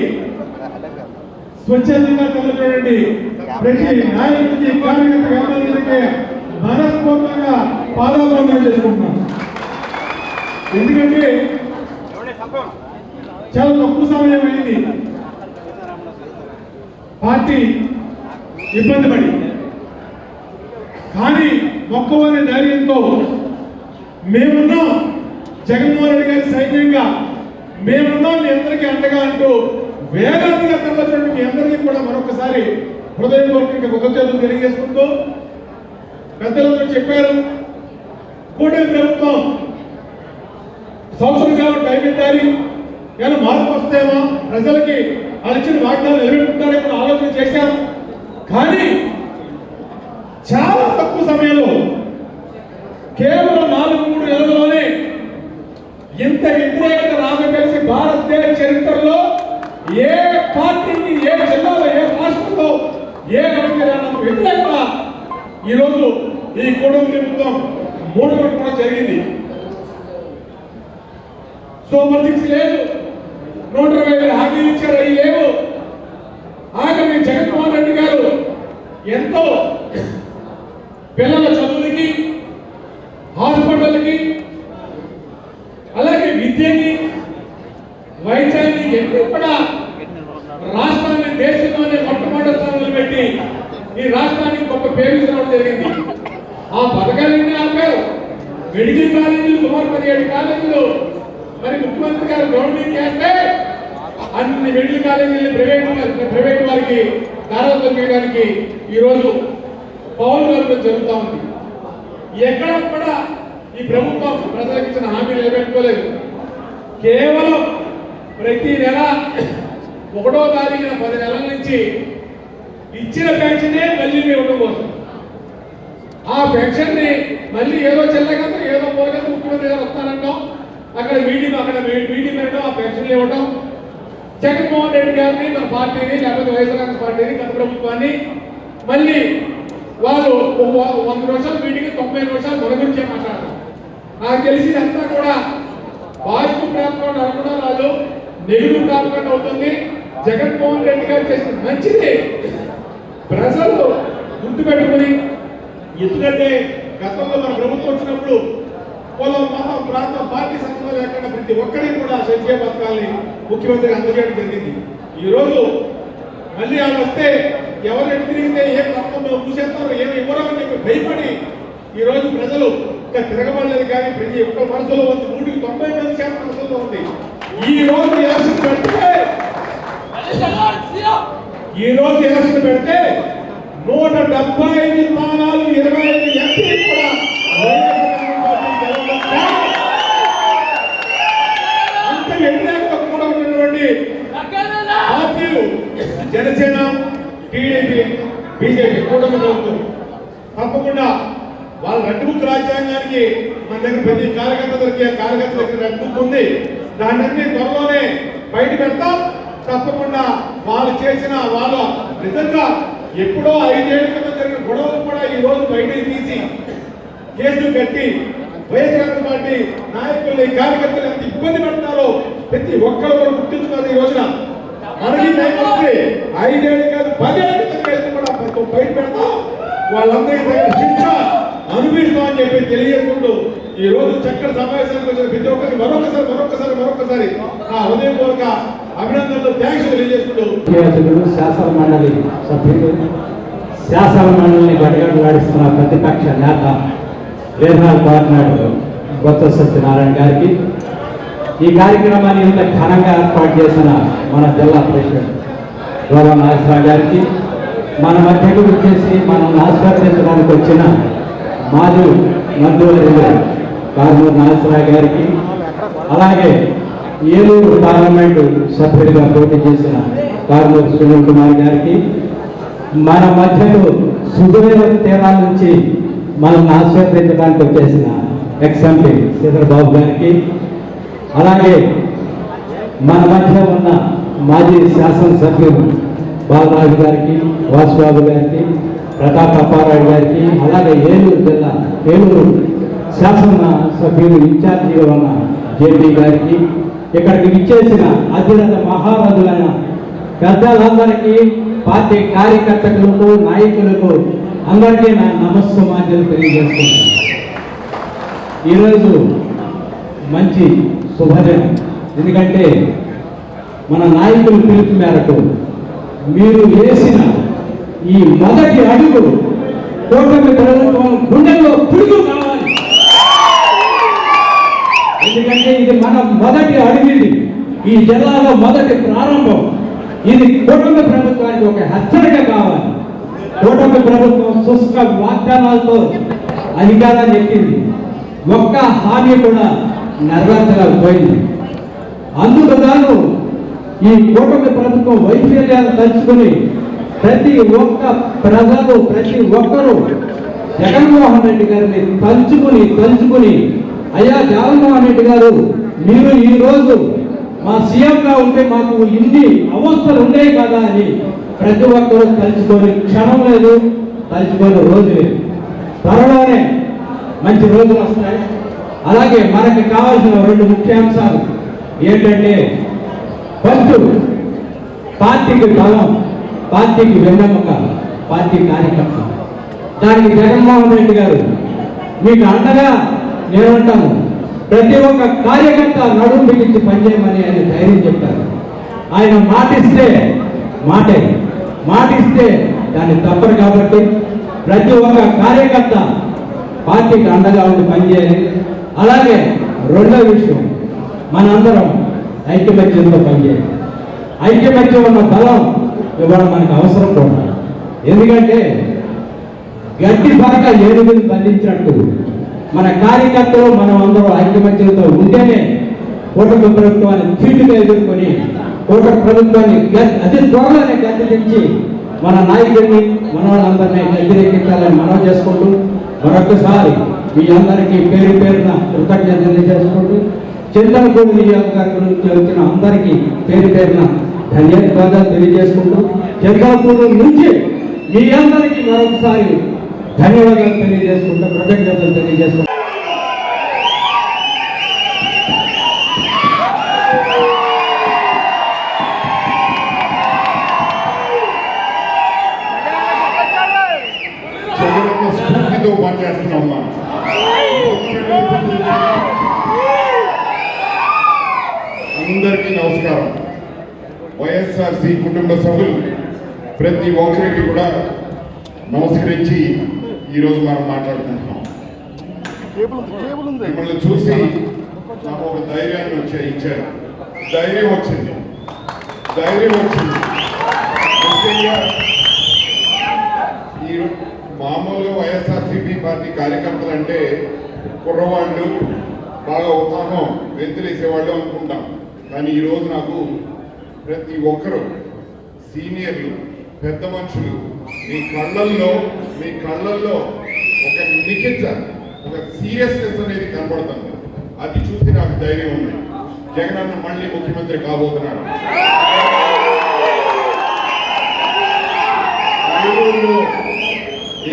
స్వచ్ఛందంగా కలిగినటువంటి ప్రతి నాయకుడికి కార్యకర్తకి మనస్ఫూర్తిగా పాదాభివందనం చేసుకుంటున్నాం. ఎందుకంటే చాలా తక్కువ సమయం అయింది, పార్టీ ఇబ్బంది పడి, కానీ మొక్కవని ధైర్యంతో మేమున్నాం, జగన్మోహన్ రెడ్డి గారి సైన్యంగా మేమున్నాం మీ అందరికీ అండగా అంటూ వేగంగా తరలించినట్టు మీ అందరికీ కూడా మరొకసారి హృదయపూర్వకంగా కృతజ్ఞతలు తెలియజేసుకుంటూ పెద్దలందరూ చెప్పారు, కూటమి ప్రభుత్వం సంవత్సరం కాలం టైం ఇవ్వాలి కానీ మార్పు వస్తేమో ప్రజలకి వాళ్ళు ఇచ్చిన వాగ్దానాలు నిలబెట్టుకుంటారేమో ఆలోచన చేశాం. కానీ చాలా తక్కువ సమయంలో కేవలం 4-3 నెలల్లోనే ఇంత వ్యతిరేకత రాజకలిసి భారతదేశ చరిత్రలో ఏ పార్టీకి, ఏ జిల్లాలో, ఏ రాష్ట్రంలో ఏ వ్యతిరేకత ఈరోజు ఈ కూటమి ప్రభుత్వం మూడగొట్టుకోవడం జరిగింది. సూపర్ 6 లేదు, 120,000 హామీలు ఇచ్చారు, అవి లేవు. ఆఖరి జగన్మోహన్ రెడ్డి గారు ఎంతో పిల్లల చదువులకి, హాస్పిటల్కి, అలాగే విద్యకి, వైద్యానికి ఎన్ని కూడా రాష్ట్రాన్ని దేశంలోనే మొట్టమొదటి స్థానంలో పెట్టి ఈ రాష్ట్రానికి గొప్ప పేరు ఇవ్వడం జరిగింది. ఆ పథకాలన్నీ ఆపారు. మెడికల్ కాలేజీలు సుమారు 17 కాలేజీలు మరి ముఖ్యమంత్రి గారు గవర్నమెంట్ చేస్తే అన్ని మెడికల్ కాలేజీలు ప్రైవేట్ వారికి దారాలు చేయడానికి ఈరోజు పవన్ గారు జరుగుతూ ఉంది. ఎక్కడ కూడా ఈ ప్రభుత్వం ప్రజలకు ఇచ్చిన హామీలు నిలబెట్టుకోలేదు. కేవలం ప్రతి నెల 1వ తారీఖున 10 నెలల నుంచి ఇచ్చిన పెన్షనే మళ్ళీ ఇవ్వడం కోసం ఆ పెన్షన్ ని మళ్ళీ ఏదో చెల్లగంత ఏదో పోగంత ముఖ్యమంత్రి గారు వస్తానంటాం, అక్కడ మీటింగ్ పెట్టడం, ఆ పెన్షన్లు ఇవ్వడం. జగన్మోహన్ రెడ్డి గారిని, మన పార్టీని, లేకపోతే వైఎస్ఆర్ పార్టీని, గత ప్రభుత్వాన్ని మళ్ళీ వాళ్ళు 100 నిమిషాలు మీటింగ్ 90 నిమిషాలు మన గురించే మాట్లాడతారు. నాకు తెలిసి అంతా కూడా పాజిటివ్ ప్రాంతం అనుకున్నా రాదు, నెగిటివ్ ప్రాంతం అవుతుంది. జగన్మోహన్ రెడ్డి గారు చేసిన మంచిది ప్రజలు గుర్తుపెట్టుకుని, ఎందుకంటే గతంలో మన ప్రభుత్వం వచ్చినప్పుడు పొలం, మతం, ప్రాంతం, పార్టీ సంబంధం లేకుండా ప్రతి ఒక్కరికి కూడా సంక్షేమ పథకాలని ముఖ్యమంత్రి అందజేయడం జరిగింది. ఈరోజు మళ్ళీ వాళ్ళు వస్తే ఎవరు ఎటు తిరిగితే ఏం తప్ప చూసేస్తారో ఏమి ఇవ్వరో అని చెప్పి భయపడి ఈరోజు ప్రజలు ఇంకా తిరగబడలేదు. కానీ ప్రతి ఒక్క మనసులో ఉంది, 190% మనసులో ఉంది. ఈ రోజు ఎలక్షన్ పెడితే 175 స్థానాలు 25 ఎంపీ కూడా అంత వ్యతిరేకత కూడా ఉన్నటువంటి పార్టీలు జనసేన, టీడీపీ, బీజేపీ కూటమి ప్రభుత్వం తప్పకుండా వాళ్ళ రెడ్ బుక్ రాజ్యాంగానికి మన దగ్గర ప్రతి కార్యకర్త దగ్గర రెడ్ బుక్ ఉంది. దాన్ని త్వరలోనే బయట పెడతాం. తప్పకుండా వాళ్ళు చేసిన వాళ్ళ నిజంగా ఎప్పుడో 5 ఏళ్ల క్రితం జరిగిన గొడవలు కూడా ఈ రోజు బయటకు తీసి కేసులు కట్టి వైఎస్ఆర్ పార్టీ నాయకుల్ని, కార్యకర్తలు ఎంత ఇబ్బంది పెడుతున్నారో ప్రతి ఒక్కరు కూడా గుర్తించున్నారు. ఈ రోజున మనకి టైం వస్తే 5 ఏళ్ళు కాదు 10 ఏళ్ళ క్రితం కేసులు కూడా బయట పెడతాం. వాళ్ళందరికీ తగిన శిక్ష అనుభవిస్తామని చెప్పి తెలియజేసుకుంటూ ఈ రోజు చక్కటి సమావేశానికి వచ్చిన ప్రతి ఒక్కరికి మరొకసారి నా హృదయపూర్వక అభినందనలు, థ్యాంక్స్ తెలియజేసుకుంటూ
శాసన మండలి సభ్యులు, శాసన మండలిని గడగడలాడిస్తున్న ప్రతిపక్ష నేత, రీజనల్ కోఆర్డినేటర్ బొత్స సత్యనారాయణ గారికి, ఈ కార్యక్రమాన్ని ఇంత ఘనంగా ఏర్పాటు చేసిన మన జిల్లా ప్రెసిడెంట్ గౌరవ నాగేశ్వరరావు గారికి, మన మధ్యకు వచ్చేసి మనం ఆస్వాదించడానికి వచ్చిన మాజీ మంత్రివర్యులు కారుమూరి నాగేశ్వరరావు గారికి, అలాగే ఏలూరు పార్లమెంటు సభ్యుడిగా పోటీ చేసిన కారుమూరి సునీల్ కుమార్ గారికి, మన మధ్యలో సుదూర తీరాల నుంచి మనం ఆస్వాదించడానికి వచ్చేసిన ఎక్స్ఎంపీ శ్రీధర్బాబు గారికి, అలాగే మన మధ్య ఉన్న మాజీ శాసనసభ్యులు బాలరాజు గారికి, వాసుబాబు గారికి, ప్రతాప్ అప్పారావు గారికి, అలాగే ఏలూరు శాసన సభ్యులు ఇన్ఛార్జిగా ఉన్న జేపీ గారికి, ఇక్కడికి విచ్చేసిన అధిరథ మహారాజులైన పెద్దలందరికీ, పార్టీ కార్యకర్తలకు, నాయకులకు అందరికీ నా నమస్సమాజలు తెలియజేస్తున్నాను. ఈరోజు మంచి శుభదినం. ఎందుకంటే మన నాయకుల పిలుపు మేరకు మీరు వేసిన ఈ మొదటి అడుగు కూటమి ప్రభుత్వం గుండెల్లో పిడుగు కావాలి. ఎందుకంటే ఇది మన మొదటి అడుగు. ఈ జిల్లాలో మొదటి ప్రారంభం. ఇది కూటమి ప్రభుత్వానికి ఒక హెచ్చరిక కావాలి. కూటమి ప్రభుత్వం శుష్క వాగ్దానాలతో అధికారాన్ని ఎక్కింది, ఒక్క హామీ కూడా నెరవేర్చలేకపోయింది. అందుకు గాను ఈ కూటమి ప్రభుత్వం వైఫల్యాన్ని తలుచుకుని ప్రతి ఒక్క ప్రజలు, ప్రతి ఒక్కరూ జగన్మోహన్ రెడ్డి గారిని తలుచుకుని అయ్యా జగన్మోహన్ రెడ్డి గారు, మీరు ఈ రోజు మా సీఎంగా ఉంటే మాకు ఇన్ని అవస్థలు ఉండేవి కదా అని ప్రతి ఒక్కరూ తలుచుకొని క్షణం లేదు, తలుచుకొని రోజు లేదు. త్వరలోనే మంచి రోజులు వస్తాయి. అలాగే మనకి కావాల్సిన 2 ముఖ్యాంశాలు ఏంటంటే, ఫస్ట్ పార్టీకి బలం, పార్టీకి వెన్నెముక, పార్టీ కార్యకర్త. దానికి జగన్మోహన్ రెడ్డి గారు మీకు అండగా నేనుంటాను, ప్రతి ఒక్క కార్యకర్త నడుము బిగించి పనిచేయమని ఆయన ధైర్యం చెప్పారు. ఆయన మాటిస్తే దాన్ని తప్పరు. కాబట్టి ప్రతి ఒక్క కార్యకర్త పార్టీకి అండగా ఉండి పనిచేయాలి. అలాగే రెండో విషయం, మనందరం ఐక్యమత్యంతో పనిచేయాలి. ఐక్యమత్యం ఉన్న బలం ఇవాళ మనకు అవసరం కూడా. ఎందుకంటే గట్టి బాగా ఏనుగుని బంధించినట్టు మన కార్యకర్తలు మనం అందరూ ఐక్యమత్యంతో ఉంటేనే కూటమి ప్రభుత్వాన్ని చీటుగా ఎదుర్కొని కూటమి ప్రభుత్వాన్ని అతి త్వరలోనే గద్దెదించి మన నాయకుడిని, మన వాళ్ళందరినీ వ్యతిరేకించాలని మనం చేసుకుంటూ మరొకసారి మీ అందరికీ పేరు పేరున కృతజ్ఞతలు తెలియజేసుకుంటూ చింతలపూడి నియోజకవర్గం నుంచి వచ్చిన అందరికీ పేరు పేరున ధన్యవాదాలు తెలియజేసుకుంటూ చింతలపూడి నుంచి మీ అందరికీ మరొకసారి ధన్యవాదాలు తెలియజేసుకుంటూ కృతజ్ఞతలు తెలియజేసుకుంటూ
స్ఫూర్తితో పనిచేస్తున్నాం. అందరికీ నమస్కారం. వైఎస్ఆర్సీ కుటుంబ సభ్యులు ప్రతి ఒక్కరికి కూడా నమస్కరించి ఈరోజు మనం మాట్లాడుకుంటున్నాం. మిమ్మల్ని చూసి నాకు ఒక ధైర్యాన్ని ఇచ్చారు. ధైర్యం వచ్చింది. ముఖ్యంగా ఈ మామూలుగా వైఎస్ఆర్సీపీ పార్టీ కార్యకర్తలు అంటే కుర్రవాళ్ళు, బాగా ఉత్సాహం వెంతులేసేవాళ్ళు అనుకుంటాం. కానీ ఈరోజు నాకు ప్రతి ఒక్కరూ సీనియర్లు, పెద్ద మనుషులు మీ కళ్ళల్లో ఒక నిఖిత, ఒక సీరియస్నెస్ అనేది కనబడుతుంది. అది చూసి నాకు ధైర్యం ఉంది. జగనన్న మళ్ళీ ముఖ్యమంత్రి కాబోతున్నాడు.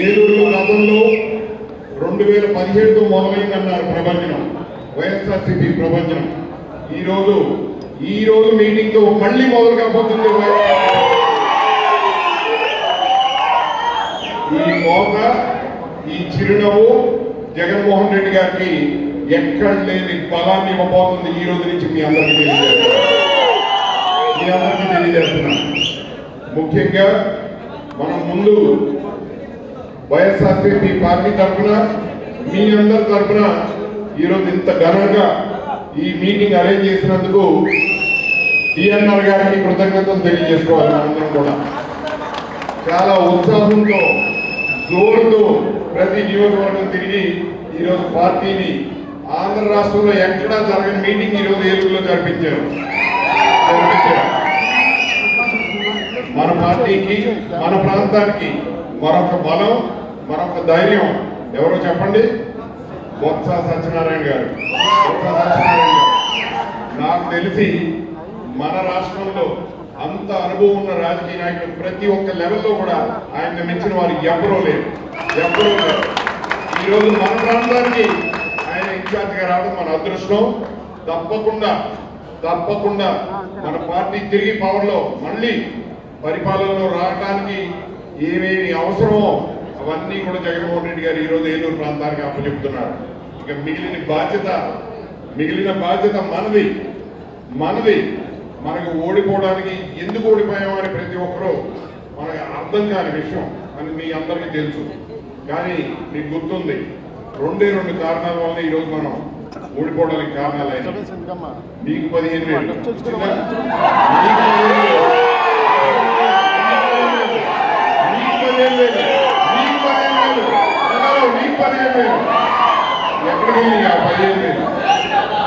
ఏలూరులో గతంలో 2017తో మొదలైందన్నారు ప్రభంజనం, వైఎస్ఆర్సీపీ ప్రభంజనం. ఈ రోజు మీటింగ్ తో మళ్ళీ మొదలు కాబోతుంది. ఈ మోక, ఈ చిరునవ్వు జగన్మోహన్ రెడ్డి గారికి ఎక్కడ లేని బలాన్ని ఇవ్వబోతుంది. ఈ రోజు నుంచి మీ అందరికీ తెలియజేస్తున్నాను. ముఖ్యంగా మనం ముందు వైఎస్ఆర్సీపీ పార్టీ తరఫున, మీ అందరి తరఫున ఈరోజు ఇంత ఘనంగా ఈ మీటింగ్ అరేంజ్ చేసినందుకు డిఎన్ఆర్ గారికి కృతజ్ఞతలు తెలియజేసుకోవాలి. మనందరం కూడా చాలా ఉత్సాహంతో, జోరుతో ప్రతి నియోజకవర్గం తిరిగి ఈరోజు పార్టీని ఆంధ్ర రాష్ట్రంలో ఎక్కడా జరగని మీటింగ్ ఈరోజు ఏలూరులో జరిపించారు. మన పార్టీకి, మన ప్రాంతానికి మరొక బలం, మరొక ధైర్యం ఎవరో చెప్పండి? బొత్స సత్యనారాయణ గారు. నాకు తెలిసి మన రాష్ట్రంలో అంత అనుభవం ఉన్న రాజకీయ నాయకులు ప్రతి ఒక్క లెవెల్లో కూడా ఆయన మించిన వారు ఎవరూ లేరు. ఈరోజు మన ప్రాంతానికి ఆయన ఇన్ఛార్జిగా రావడం మన అదృష్టం. తప్పకుండా మన పార్టీ తిరిగి పవర్లో మళ్ళీ పరిపాలనలో రావడానికి ఏమేమి అవసరమో అవన్నీ కూడా జగన్మోహన్ రెడ్డి గారు ఈరోజు ఏలూరు ప్రాంతానికి అప్పచెప్తున్నారు. ఇక మిగిలిన బాధ్యత మనది. మనకు ఓడిపోవడానికి ఎందుకు ఓడిపోయామని ప్రతి ఒక్కరూ మనకు అర్థం కాని విషయం అని మీ అందరికీ తెలుసు. కానీ మీకు గుర్తుంది, 2 కారణాల వల్ల ఈరోజు మనం ఓడిపోవడానికి కారణాలు ఆయన. మీకు 15,000 ఇచ్చిందా? ఎక్కడికి వెళ్ళి ఆ 15,000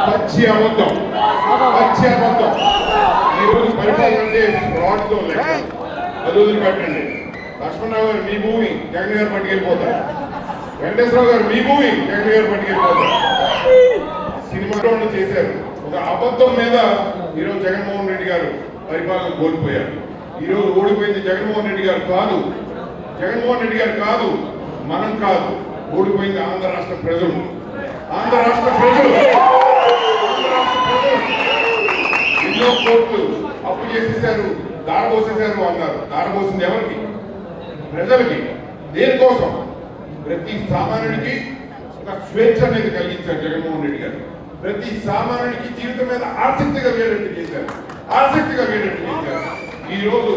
పచ్చి అబద్ధం, పచ్చి అబద్ధం. ఈరోజు పరిపాలన అంటే ఫ్రాడ్తో లెక్క. అది వదిలిపెట్టండి. లక్ష్మణరావు గారు మీ భూమి జగన్ గారు పట్టుకెళ్ళిపోతారు. వెంకటేశ్వరరావు గారు మీ భూమి జగన్ గారు పట్టుకెళ్ళిపోతారు. సినిమాలో చేశారు. ఒక అబద్ధం మీద ఈరోజు జగన్మోహన్ రెడ్డి గారు పరిపాలన కోల్పోయారు. ఈరోజు ఓడిపోయింది జగన్మోహన్ రెడ్డి గారు కాదు, జగన్మోహన్ రెడ్డి గారు కాదు, మనం కాదు. ఓడిపోయింది ఆంధ్ర రాష్ట్ర ప్రజలు. ఆంధ్ర రాష్ట్ర ప్రజలు ఎన్నో కోట్లు అప్పు చేసేసారు, దారబోసేశారు అన్నారు. దారబోసింది ఎవరికి? ప్రజలకి. దేనికోసం? ప్రతి సామాన్యుడికి ఒక స్వేచ్ఛ అనేది కలిగించారు జగన్మోహన్ రెడ్డి గారు. ప్రతి సామాన్యుడికి జీవితం మీద ఆసక్తి కలిగేటట్టు చేశారు, ఆసక్తి కలిగేటట్టు చేశారు. ఈరోజు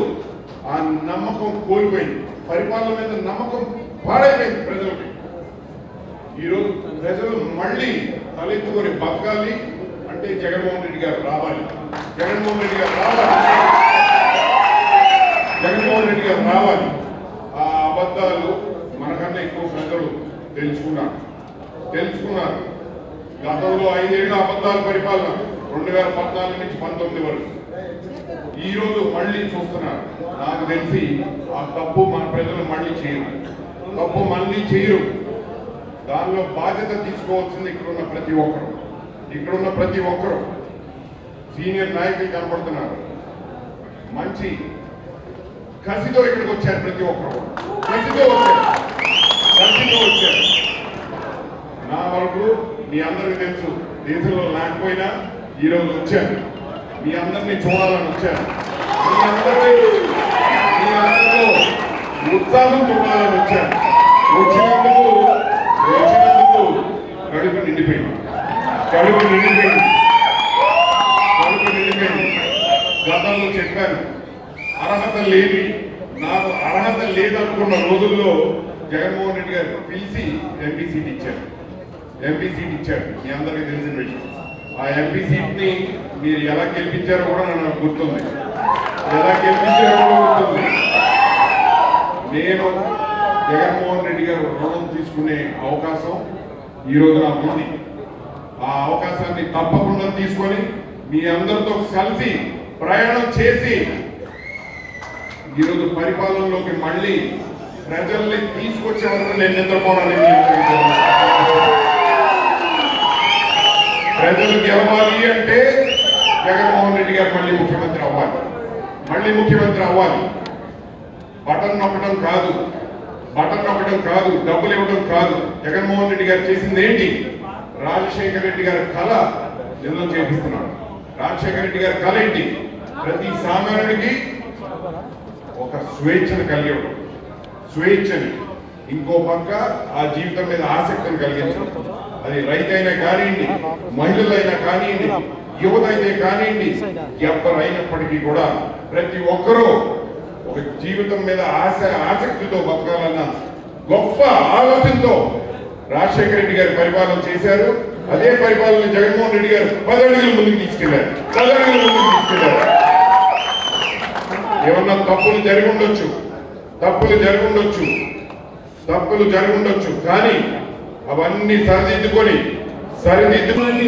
ఆ నమ్మకం కోల్పోయింది, పరిపాలన మీద నమ్మకం పాడైపోయింది ప్రజలకి. ఈరోజు ప్రజలు మళ్ళీ తలెత్తుకొని బతకాలి అంటే జగన్మోహన్ రెడ్డి గారు రావాలి, జగన్మోహన్ రెడ్డి గారు రావాలి, జగన్మోహన్ రెడ్డి గారు రావాలి. ఆ అబద్ధాలు మనకన్నా ఎక్కువ ప్రజలు తెలుసుకున్నారు. గతంలో 5 ఏళ్ళు అబద్ధాల పరిపాలన 2014 నుంచి 19 వరకు. ఈ రోజు మళ్ళీ చూస్తున్నారు. నాకు తెలిసి ఆ తప్పు మన ప్రజలు మళ్ళీ చేయరు, తప్పు మళ్ళీ చేయరు. దానిలో బాధ్యత తీసుకోవాల్సింది ఇక్కడున్న ప్రతి ఒక్కరు. సీనియర్ నాయకులు కనపడుతున్నారు. మంచి కసితో ఇక్కడికి వచ్చారు. ప్రతి ఒక్కరు కసితో వచ్చారు. నా వరకు మీ అందరికీ తెలుసు, దేశంలో లేకపోయినా ఈరోజు వచ్చాను. మీ అందరినీ చూడాలని వచ్చాను. మీ అందరిలో ఉత్సాహం చూడాలని వచ్చాను. వచ్చినందుకు కడుపు నిండిపోయింది. గతంలో చెప్పాను, నాకు అర్హత లేదనుకున్న రోజుల్లో జగన్మోహన్ రెడ్డి గారు పిలిచి ఎంపీ సీట్ ఇచ్చారు. మీ అందరికీ తెలిసిన విషయం. ఆ ఎంపీ సీట్ ని మీరు ఎలా గెలిపించారో కూడా నాకు గుర్తుంది. నేను జగన్మోహన్ రెడ్డి గారు రుణం తీసుకునే అవకాశం ఈరోజు నాకు ఉంది. ఆ అవకాశాన్ని తప్పకుండా తీసుకొని మీ అందరితో కలిసి ప్రయాణం చేసి ఈరోజు పరిపాలనలోకి మళ్ళీ ప్రజల్ని తీసుకొచ్చే వరకు నేను నిద్రపోవడానికి ప్రజలు గెలవాలి అంటే జగన్మోహన్ రెడ్డి గారు మళ్ళీ ముఖ్యమంత్రి అవ్వాలి. బటన్ నొక్కడం కాదు, డబ్బులు ఇవ్వడం కాదు. జగన్మోహన్ రెడ్డి గారు చేసింది ఏంటి? రాజశేఖర రెడ్డి గారి కళ నిజం చేపిస్తున్నాడు. రాజశేఖర రెడ్డి గారి కళ ఏంటి? ప్రతి సామాన్యుడికి ఒక స్వేచ్ఛను కలిగడం, ఇంకో పక్క ఆ జీవితం మీద ఆసక్తిని కలిగించడం. అది రైతైనా కానివ్వండి, మహిళలైనా కానివ్వండి, యువత అయితే కానివ్వండి, ఎవరైనప్పటికీ కూడా ప్రతి ఒక్కరూ ఒక జీవితం మీద ఆసక్తితో బతకాలన్న గొప్ప ఆలోచనతో రాజశేఖర రెడ్డి గారు పరిపాలన చేశారు. అదే పరిపాలన జగన్మోహన్ రెడ్డి గారు 10 అడుగుల ముందుకు తీసుకెళ్లారు. ఏమన్నా తప్పులు జరిగి ఉండొచ్చు, కానీ అవన్నీ సరిదిద్దుకొని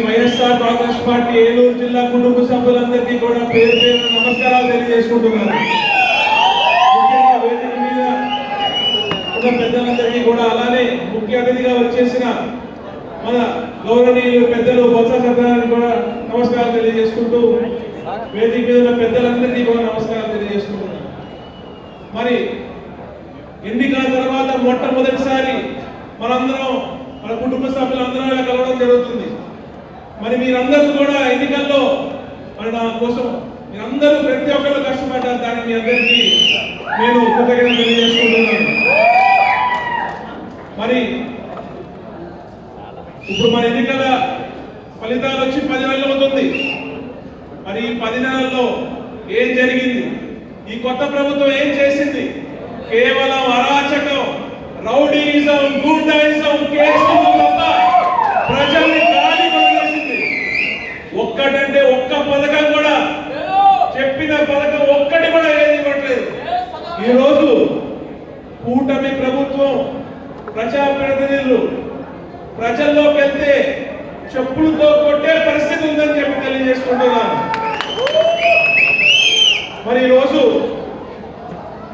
వైఎస్ఆర్ కాంగ్రెస్ పార్టీ ఏలూరు జిల్లా కుటుంబ సభ్యులందరికీ కూడా పేరు నమస్కారాలు తెలియజేసుకుంటున్నాను. వేదిక మీద ఉన్న పెద్దలందరికీ కూడా, అలానే ముఖ్య అతిథిగా వచ్చేసిన మన గౌరవనీయులు పెద్దలు బొత్స సత్యనారాయణ కూడా నమస్కారాలు తెలియజేసుకుంటూ, వేదిక మీద ఉన్న పెద్దలందరికీ కూడా నమస్కారాలు తెలియజేసుకుంటున్నాను. మరి ఎన్నికల తర్వాత మొట్టమొదటిసారి మనందరం, మన కుటుంబ సభ్యులందరూ కలవడం జరుగుతుంది. మరి మీరందరూ కూడా ఎన్నికల్లో మరి నా కోసం మీరందరూ ప్రతి ఒక్కరు కష్టపడ్డారు. దాన్ని మీ అందరికీ నేను కృతజ్ఞతలు తెలియజేసుకుంటున్నాను. మరి ఇప్పుడు మన ఎన్నికల ఫలితాలు వచ్చి 10 నెలలు అవుతుంది. మరి ఈ 10 నెలల్లో ఏం జరిగింది? ఈ కొత్త ప్రభుత్వం ఏం చేసింది? కేవలం అరాచకం, రౌడీయిజం, గూండాయిజం, కేసులు తప్ప ప్రజల్ని గాలి వదిలేసి ఒక్కటంటే ఒక్క పథకం కూడా, చెప్పిన పథకం ఒక్కటి కూడా ఏది ఇవ్వట్లేదు. ఈరోజు కూటమి ప్రభుత్వం ప్రజాప్రతినిధులు ప్రజల్లోకి వెళ్తే చెప్పులతో కొట్టే పరిస్థితి ఉందని చెప్పి తెలియజేసుకుంటున్నాను. మరి ఈరోజు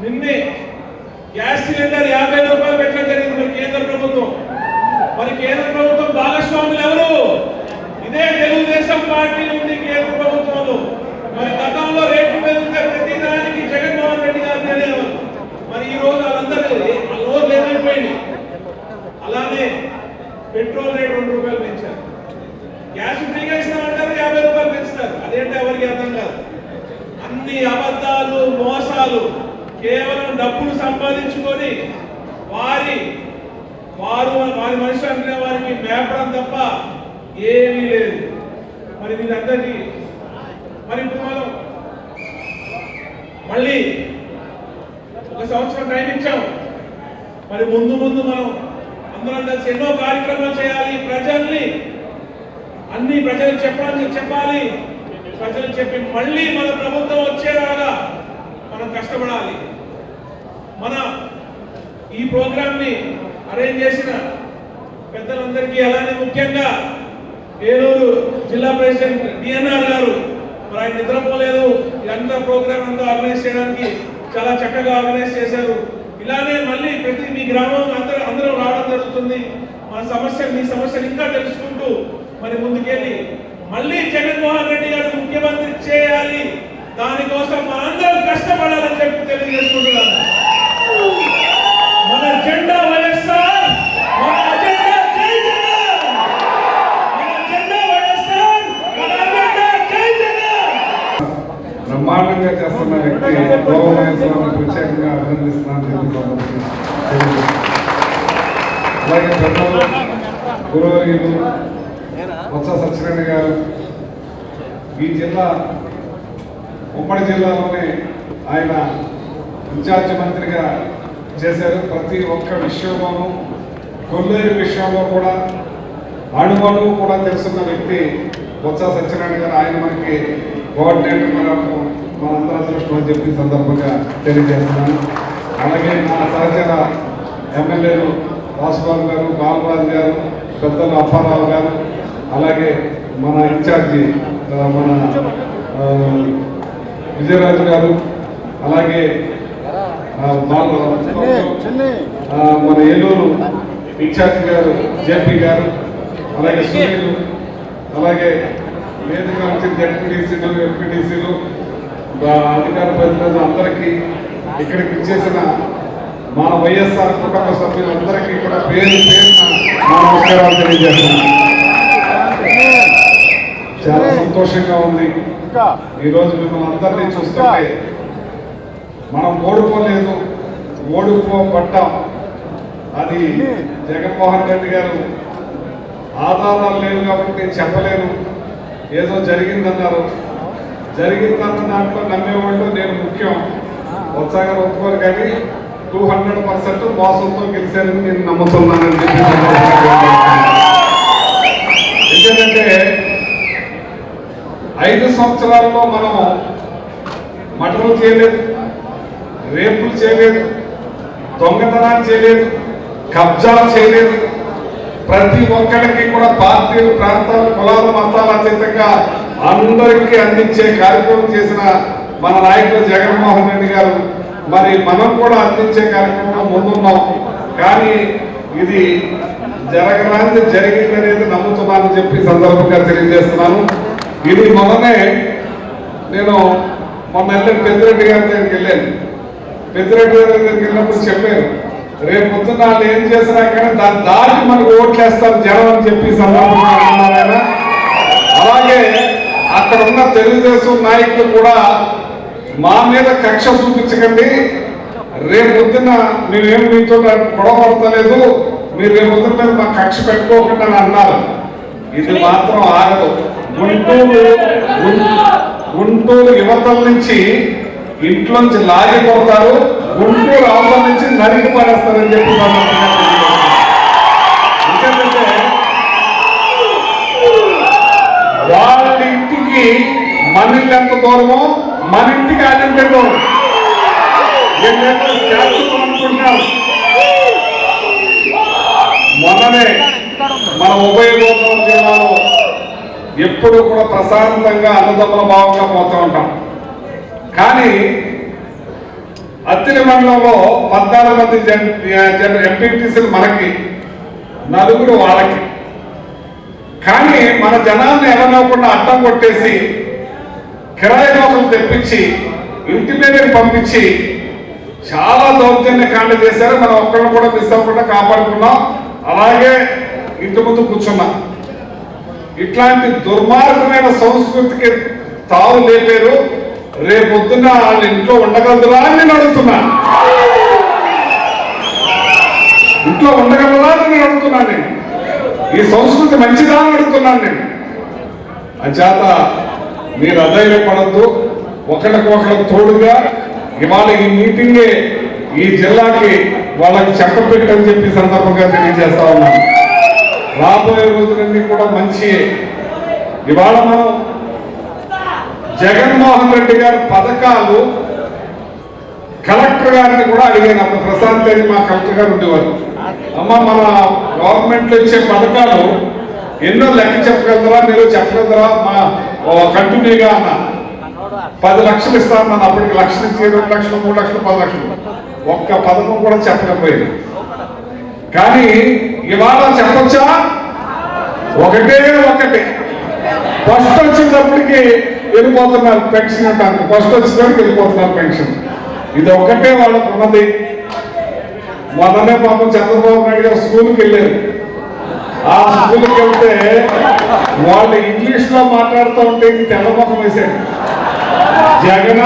నిన్నే గ్యాస్ సిలిండర్ 50 రూపాయలు పెట్టడం జరిగింది మరి కేంద్ర ప్రభుత్వం. మరి కేంద్ర ప్రభుత్వం భాగస్వాములు ఎవరు? ఇదే తెలుగుదేశం పార్టీ ఉంది కేంద్ర ప్రభుత్వంలో. మరి గతంలో రేట్లు పెరిగితే ప్రతి దానికి జగన్మోహన్ రెడ్డి గారు తెలియదు. మరి ఈ రోజు వాళ్ళందరూ రోజు ఏమైపోయింది. అలానే పెట్రోల్ రేట్ 2 రూపాయలు పెంచారు, గ్యాస్ ఫ్రీగా ఇస్తామంటారు 50 రూపాయలు పెంచుతారు. అదేంటి ఎవరికి అర్థం కాదు. అన్ని అబద్ధాలు, మోసాలు, కేవలం డబ్బులు సంపాదించుకొని వారి మనుషులు అంటే వారికి మేపడం తప్ప ఏమీ లేదు. మరి వీరందరికీ మరి ఇప్పుడు మనం మళ్ళీ 1 సంవత్సరం టైం ఇచ్చాం. మరి ముందు మనం అందరం కలిసి ఎన్నో కార్యక్రమాలు చేయాలి. అన్ని ప్రజలకు చెప్పాలి. ప్రజలు చెప్పి మళ్ళీ మన ప్రభుత్వం వచ్చేలాగా మనం కష్టపడాలి. మన ఈ ప్రోగ్రామ్ ని అరేంజ్ చేసిన పెద్దలందరికీ, అలానే ముఖ్యంగా ఏలూరు జిల్లా ప్రెసిడెంట్ డిఎన్ఆర్ గారు, మరి ఆయన నిద్రపోలేదు. ఇదంతా ప్రోగ్రామ్ అంతా ఆర్గనైజ్ చేయడానికి చాలా చక్కగా ఆర్గనైజ్ చేశారు. ఇలానే మళ్ళీ ప్రతి మీ గ్రామం అందరూ రావడం జరుగుతుంది. మీ సమస్యలు ఇంకా తెలుసుకుంటూ మరి ముందుకెళ్ళి మళ్ళీ జగన్మోహన్ రెడ్డి గారు ముఖ్యమంత్రి చేయాలి. దానికోసం మనందరం కష్టపడాలని చెప్పి తెలియజేసుకుంటున్నాను. మన జెండా వైఎస్ఆర్, మన అజెండా జై జగన్. మన జెండా వైఎస్ఆర్, మన అజెండా జై జగన్.
బ్రహ్మాండంగా చేస్తున్న వ్యక్తి గోవనేశ్వరాన్ని ప్రత్యేకంగా అభినందిస్తున్నాను. అలాగే పెద్దలు గురువర్యులు బొత్స సత్యనారాయణ గారు ఈ జిల్లా ఉమ్మడి జిల్లాలోనే ఆయన ఇన్ఛార్జి మంత్రిగా చేశారు. ప్రతి ఒక్క విషయంలోనూ, కొల్లేరు విషయంలో కూడా అణువణువు కూడా తెలుసున్న వ్యక్తి బొత్స సత్యనారాయణ గారు. ఆయన మనకి కోఆర్డినేటర్ మనందరూ అదృష్టం అని చెప్పి సందర్భంగా తెలియజేస్తున్నాను. అలాగే మన సహచర ఎమ్మెల్యేలు వాసుబాబు గారు, బాలరాజు గారు, పెద్దలు అప్పారావు గారు, అలాగే మన ఇన్ఛార్జి మన విజయరాజు గారు, అలాగే మన ఏలూరు ఇన్ఛార్జి గారు జేపీ గారు, అలాగే సునీల్, అలాగే వేదికగా వచ్చిన జడ్పీటీసీలు, ఎంపీటీసీలు, అధికార ప్రతినిధులు అందరికీ, ఇక్కడికి ఇచ్చేసిన మన వైఎస్ఆర్ కుటుంబ సభ్యులందరికీ కూడా పేరు నమస్కారాలు తెలియజేస్తున్నాను. చాలా సంతోషంగా ఉంది ఈరోజు మిమ్మల్ని అందరినీ చూస్తుంటే. మనం ఓడిపోలేదు, ఓడిపోబడ్డాం. అది జగన్మోహన్ రెడ్డి గారు ఆధారాలు లేవు కాబట్టి నేను చెప్పలేను. ఏదో జరిగిందన్నారు. జరిగిందన్న దాంట్లో నమ్మేవాళ్ళు నేను ముఖ్యం. ఉత్సాహంగా ఒప్పుకోరు, కానీ 200% మోసంతో గెలిచారని నేను నమ్ముతున్నానని చెప్పి ఎందుకంటే 5 సంవత్సరాల్లో మనం మటలు చేయలేదు, రేపులు చేయలేదు, దొంగతనాలు చేయలేదు, కబ్జాలు చేయలేదు. ప్రతి ఒక్కరికి కూడా పార్టీలు, ప్రాంతాలు, కులాలు, మతాలు అతీతంగా అందరికీ అందించే కార్యక్రమం చేసిన మన నాయకులు జగన్మోహన్ రెడ్డి గారు. మరి మనం కూడా అందించే కార్యక్రమం ముందున్నాం. కానీ ఇది జరగరాంది జరిగిందనేది నమ్ముతున్నానని చెప్పి సందర్భంగా తెలియజేస్తున్నాను. ఇది మొన్ననే నేను పెద్దిరెడ్డి గారి దగ్గరికి వెళ్ళాను. పెద్దిరెడ్డి గారి దగ్గరికి వెళ్ళినప్పుడు చెప్పారు, రేపు పొద్దున్న వాళ్ళు ఏం చేసినా కానీ దాన్ని దాటి మనకు ఓట్లేస్తారు జనం అని చెప్పి సందర్భంగా అంటున్నారు. అలాగే అక్కడ ఉన్న తెలుగుదేశం నాయకులు కూడా మా మీద కక్ష చూపించకండి, రేపు పొద్దున్న మేమేమి మీతో గొడవ పడతలేదు, మీరు రేపు పొద్దున్న మీద మా కక్ష పెట్టుకోకుండా అని అన్నారు. ఇది మాత్రం ఆగదు. గుంటూరు యువతల నుంచి ఇంట్లోంచి లాగి కొడతారు, గుంటూరు అవతల నుంచి నరికి పడేస్తారని చెప్పి ఎందుకంటే వాళ్ళ ఇంటికి మన ఇల్లు ఎంత దూరమో మన ఇంటికి ఆయన దూరం అనుకుంటున్నారు. మొన్ననే మన ఉభయ గోదావరి జిల్లాలో ఎప్పుడు కూడా ప్రశాంతంగా అన్నదమ్ముల భావంగా పోతూ ఉంటాం. కానీ అత్తిలి మండలంలో 14 మంది ఎంపీటీసీలు మనకి, 4 వాళ్ళకి. కానీ మన జనాన్ని ఎవరినవ్వకుండా అడ్డం కొట్టేసి కిరాయి నోకలు తెప్పించి ఇంటి మీదకి పంపించి చాలా దౌర్జన్య కాండ చేశారు. మనం ఒక్కళ్ళు కూడా మిస్ అవ్వకుండా కాపాడుకున్నాం. అలాగే ఇంటి ముందు కూర్చున్నాం. ఇట్లాంటి దుర్మార్గమైన సంస్కృతికి తావు లేపారు. రేపొద్దున వాళ్ళ ఇంట్లో ఉండగలదురా అని నేను అడుగుతున్నాను. ఇంట్లో ఉండగలరా అని నేను అడుగుతున్నాను. నేను ఈ సంస్కృతి మంచిదా అని అడుగుతున్నాను. నేను అంచేత మీరు అధైర్యపడద్దు. ఒకళ్ళకొకళ్ళకు తోడుగా ఇవాళ ఈ మీటింగే ఈ జిల్లాకి వాళ్ళకి చెప్పపెట్టని చెప్పి సందర్భంగా తెలియజేస్తా ఉన్నాను. రాబోయే రోజులన్నీ కూడా మంచి. ఇవాళ మనం జగన్మోహన్ రెడ్డి గారి పథకాలు కలెక్టర్ గారిని కూడా అడిగాను. అప్పుడు ప్రశాంత్ అని మా కలెక్టర్ గారు ఉండేవారు. అమ్మ, మన గవర్నమెంట్ లో ఇచ్చే పథకాలు ఎన్నో లెక్క చెప్పగలరా, మీరు చెప్పగలరా మా కంటిన్యూగా అన్న. 10 లక్షలు ఇస్తాను. అప్పటికి లక్షలు ఇచ్చి 2 లక్షలు 3 లక్షలు 10 లక్షలు ఒక్క పథకం కూడా చెప్పలేకపోయింది. కానీ ఇవాళ చెప్పొచ్చా? ఒకటే ఫస్ట్ వచ్చినప్పటికి వెళ్ళిపోతున్నారు పెన్షన్ అంటారు. ఫస్ట్ వచ్చినప్పటికి వెళ్ళిపోతున్నారు పెన్షన్. ఇది ఒక్కటే వాళ్ళకు ఉన్నది. మొన్ననే పాపం చంద్రబాబు నాయుడు గారు స్కూల్కి వెళ్ళారు. ఆ స్కూల్కి వెళ్తే వాళ్ళు ఇంగ్లీష్ లో మాట్లాడుతూ ఉంటే తెల్లముఖం వేశారు. జగన్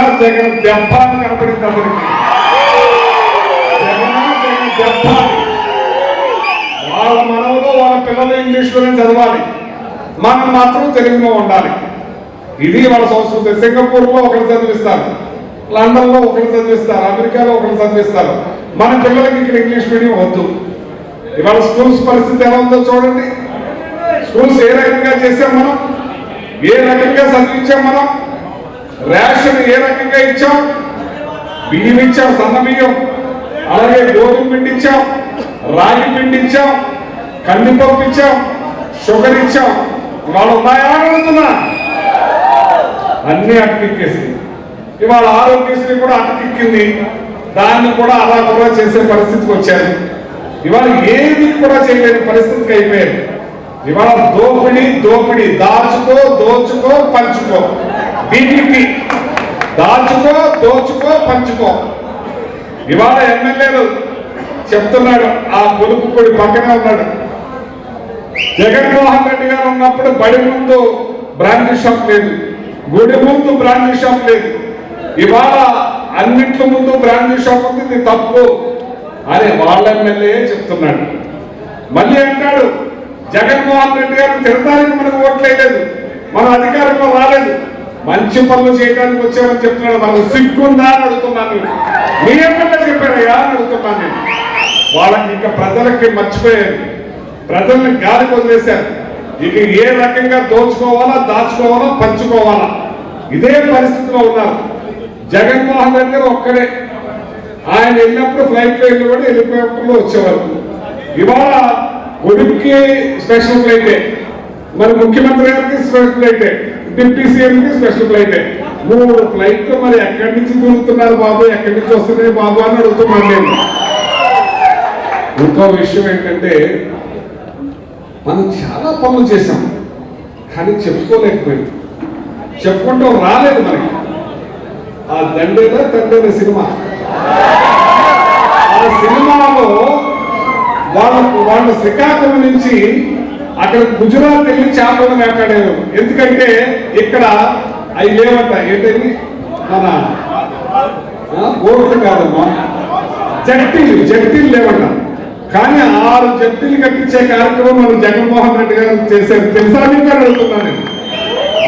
దెబ్బ అని కనపడింది అందరికి. జగన్ దెబ్బ. వాళ్ళ మనవలో వాళ్ళ పిల్లలు ఇంగ్లీష్ లోనే చదవాలి, మనం మాత్రం తెలుగులో ఉండాలి. ఇది వాళ్ళ సంస్కృతి. సింగపూర్ లో ఒకరు చదివిస్తారు, లండన్ లో ఒకరు చదివిస్తారు, అమెరికాలో ఒకరు చదివిస్తారు. మన పిల్లలకి ఇక్కడ ఇంగ్లీష్ మీడియం వద్దు. ఇవాళ స్కూల్స్ పరిస్థితి ఎలా ఉందో చూడండి. స్కూల్స్ ఏ రకంగా చేసాం మనం, ఏ రకంగా చదివించాం మనం, రేషన్ ఏ రకంగా ఇచ్చాం, బియ్యం ఇచ్చాం, సన్న బియ్యం, అలాగే గోధుమ పిండి ఇచ్చాం, రాగి పిండి ఇచ్చాం, కందిపప్పు ఇచ్చాం, షుగర్ ఇచ్చాం. ఇవాళ ఉన్నాయా అడుగుతున్నా? అన్ని అటకెక్కేసి ఇవాళ ఆరోగ్యశ్రీ కూడా అటకెక్కింది. దాన్ని కూడా అలా కూడా చేసే పరిస్థితికి వచ్చారు. ఇవాళ ఏది కూడా చేయలేని పరిస్థితికి అయిపోయారు. ఇవాళ దోపిడి దాచుకో పంచుకో. వీటికి దాచుకో దోచుకో పంచుకో. ఇవాళ ఎమ్మెల్యేలు చెప్తున్నాడు, ఆ కొడుకు కొడి పక్కనే ఉన్నాడు. జగన్మోహన్ రెడ్డి గారు ఉన్నప్పుడు బడి ముందు బ్రాండీ షాప్ లేదు, గుడి ముందు బ్రాండీ షాప్ లేదు. ఇవాళ అన్నింటి ముందు బ్రాండీ షాప్ ఉంది, ఇది తప్పు అని వాళ్ళ ఎమ్మెల్యే చెప్తున్నాడు. మళ్ళీ అంటాడు, జగన్మోహన్ రెడ్డి గారిని తిరగడానికి మనకు ఓట్లేదు, మనం అధికారంలో రాలేదు, మంచి పనులు చేయడానికి వచ్చామని చెప్తున్నాడు. మనకు సిగ్గుందా అని అడుగుతున్నాను. మీ ఎమ్మెల్యే చెప్పారయ్యా అని అడుగుతున్నాను నేను. వాళ్ళకి ఇంకా ప్రజలకి మర్చిపోయారు, ప్రజల్ని గాలికి వదిలేశారు. ఇక ఏ రకంగా దోచుకోవాలా, దాచుకోవాలా, పంచుకోవాలా, ఇదే పరిస్థితిలో ఉన్నారు. జగన్మోహన్ రెడ్డి గారు ఒక్కడే. ఆయన వెళ్ళినప్పుడు ఫ్లైట్ లో వెళ్ళేవాడు, హెలికాప్టర్ లో వచ్చేవారు. ఇవాళ కొడుక్కి స్పెషల్ ఫ్లైటే, మరి ముఖ్యమంత్రి గారికి స్పెషల్ ఫ్లైటే, డిప్యూటీ సీఎం కి స్పెషల్ ఫ్లైటే. 3 ఫ్లైట్లు మరి ఎక్కడి నుంచి దొరుకుతున్నారు బాబు, ఎక్కడి నుంచి వస్తున్నాయి బాబు అని అడుగుతున్నాను నేను. ఇంకో విషయం ఏంటంటే, మనం చాలా పనులు చేశాం కానీ చెప్పుకోలేకపోయాం, చెప్పుకుంటాం రాలేదు మనకి. ఆ తండ్రి సినిమా, ఆ సినిమాలో వాళ్ళు శ్రీకాకుళం నుంచి అక్కడ గుజరాత్ వెళ్ళి చేపలను వేటాడారు. ఎందుకంటే ఇక్కడ అవి లేవంట. ఏంటండి మన గోట్లు కాదమ్మా, జట్టీలు లేవంట. కానీ 6 జట్టీలు కట్టించే కార్యక్రమం మనం జగన్మోహన్ రెడ్డి గారు చేశారు. తెలుసా మీకు అడుగుతున్నాను.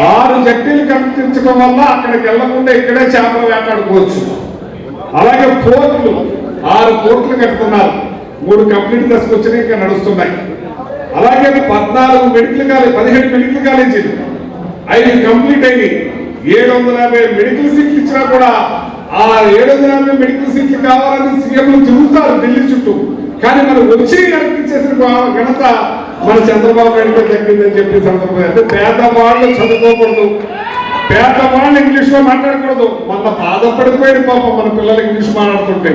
6 జట్టీలు కట్టించడం వల్ల అక్కడికి వెళ్లకుండా ఇక్కడే చేపలు వేటాడుకోవచ్చు. అలాగే పోర్టులు 6 పోర్టులు కట్టుకున్నారు. 3 కంప్లీట్ దశకొచ్చినాయి, ఇంకా నడుస్తున్నాయి. అలాగే 17 మెడికల్ కాలేజీ, 17 మెడికల్ కాలేజీలు 5 కంప్లీట్ అయింది. 750 మెడికల్ సీట్లు ఇచ్చినా కూడా ఆ 750 మెడికల్ సీట్లు కావాలని సీఎంలు తిరుగుతారు ఢిల్లీ చుట్టూ. కానీ మనం వచ్చి నడిపించేసిన ఘనత మన చంద్రబాబు నాయుడు దక్కిందని చెప్పి సందర్భంగా, అంటే పేదవాళ్ళు చదువుకోకూడదు, పేదవాళ్ళు ఇంగ్లీష్ లో మాట్లాడకూడదు. మన బాధపడిపోయాడు పాపం మన పిల్లలు ఇంగ్లీష్ మాట్లాడుతుంటే,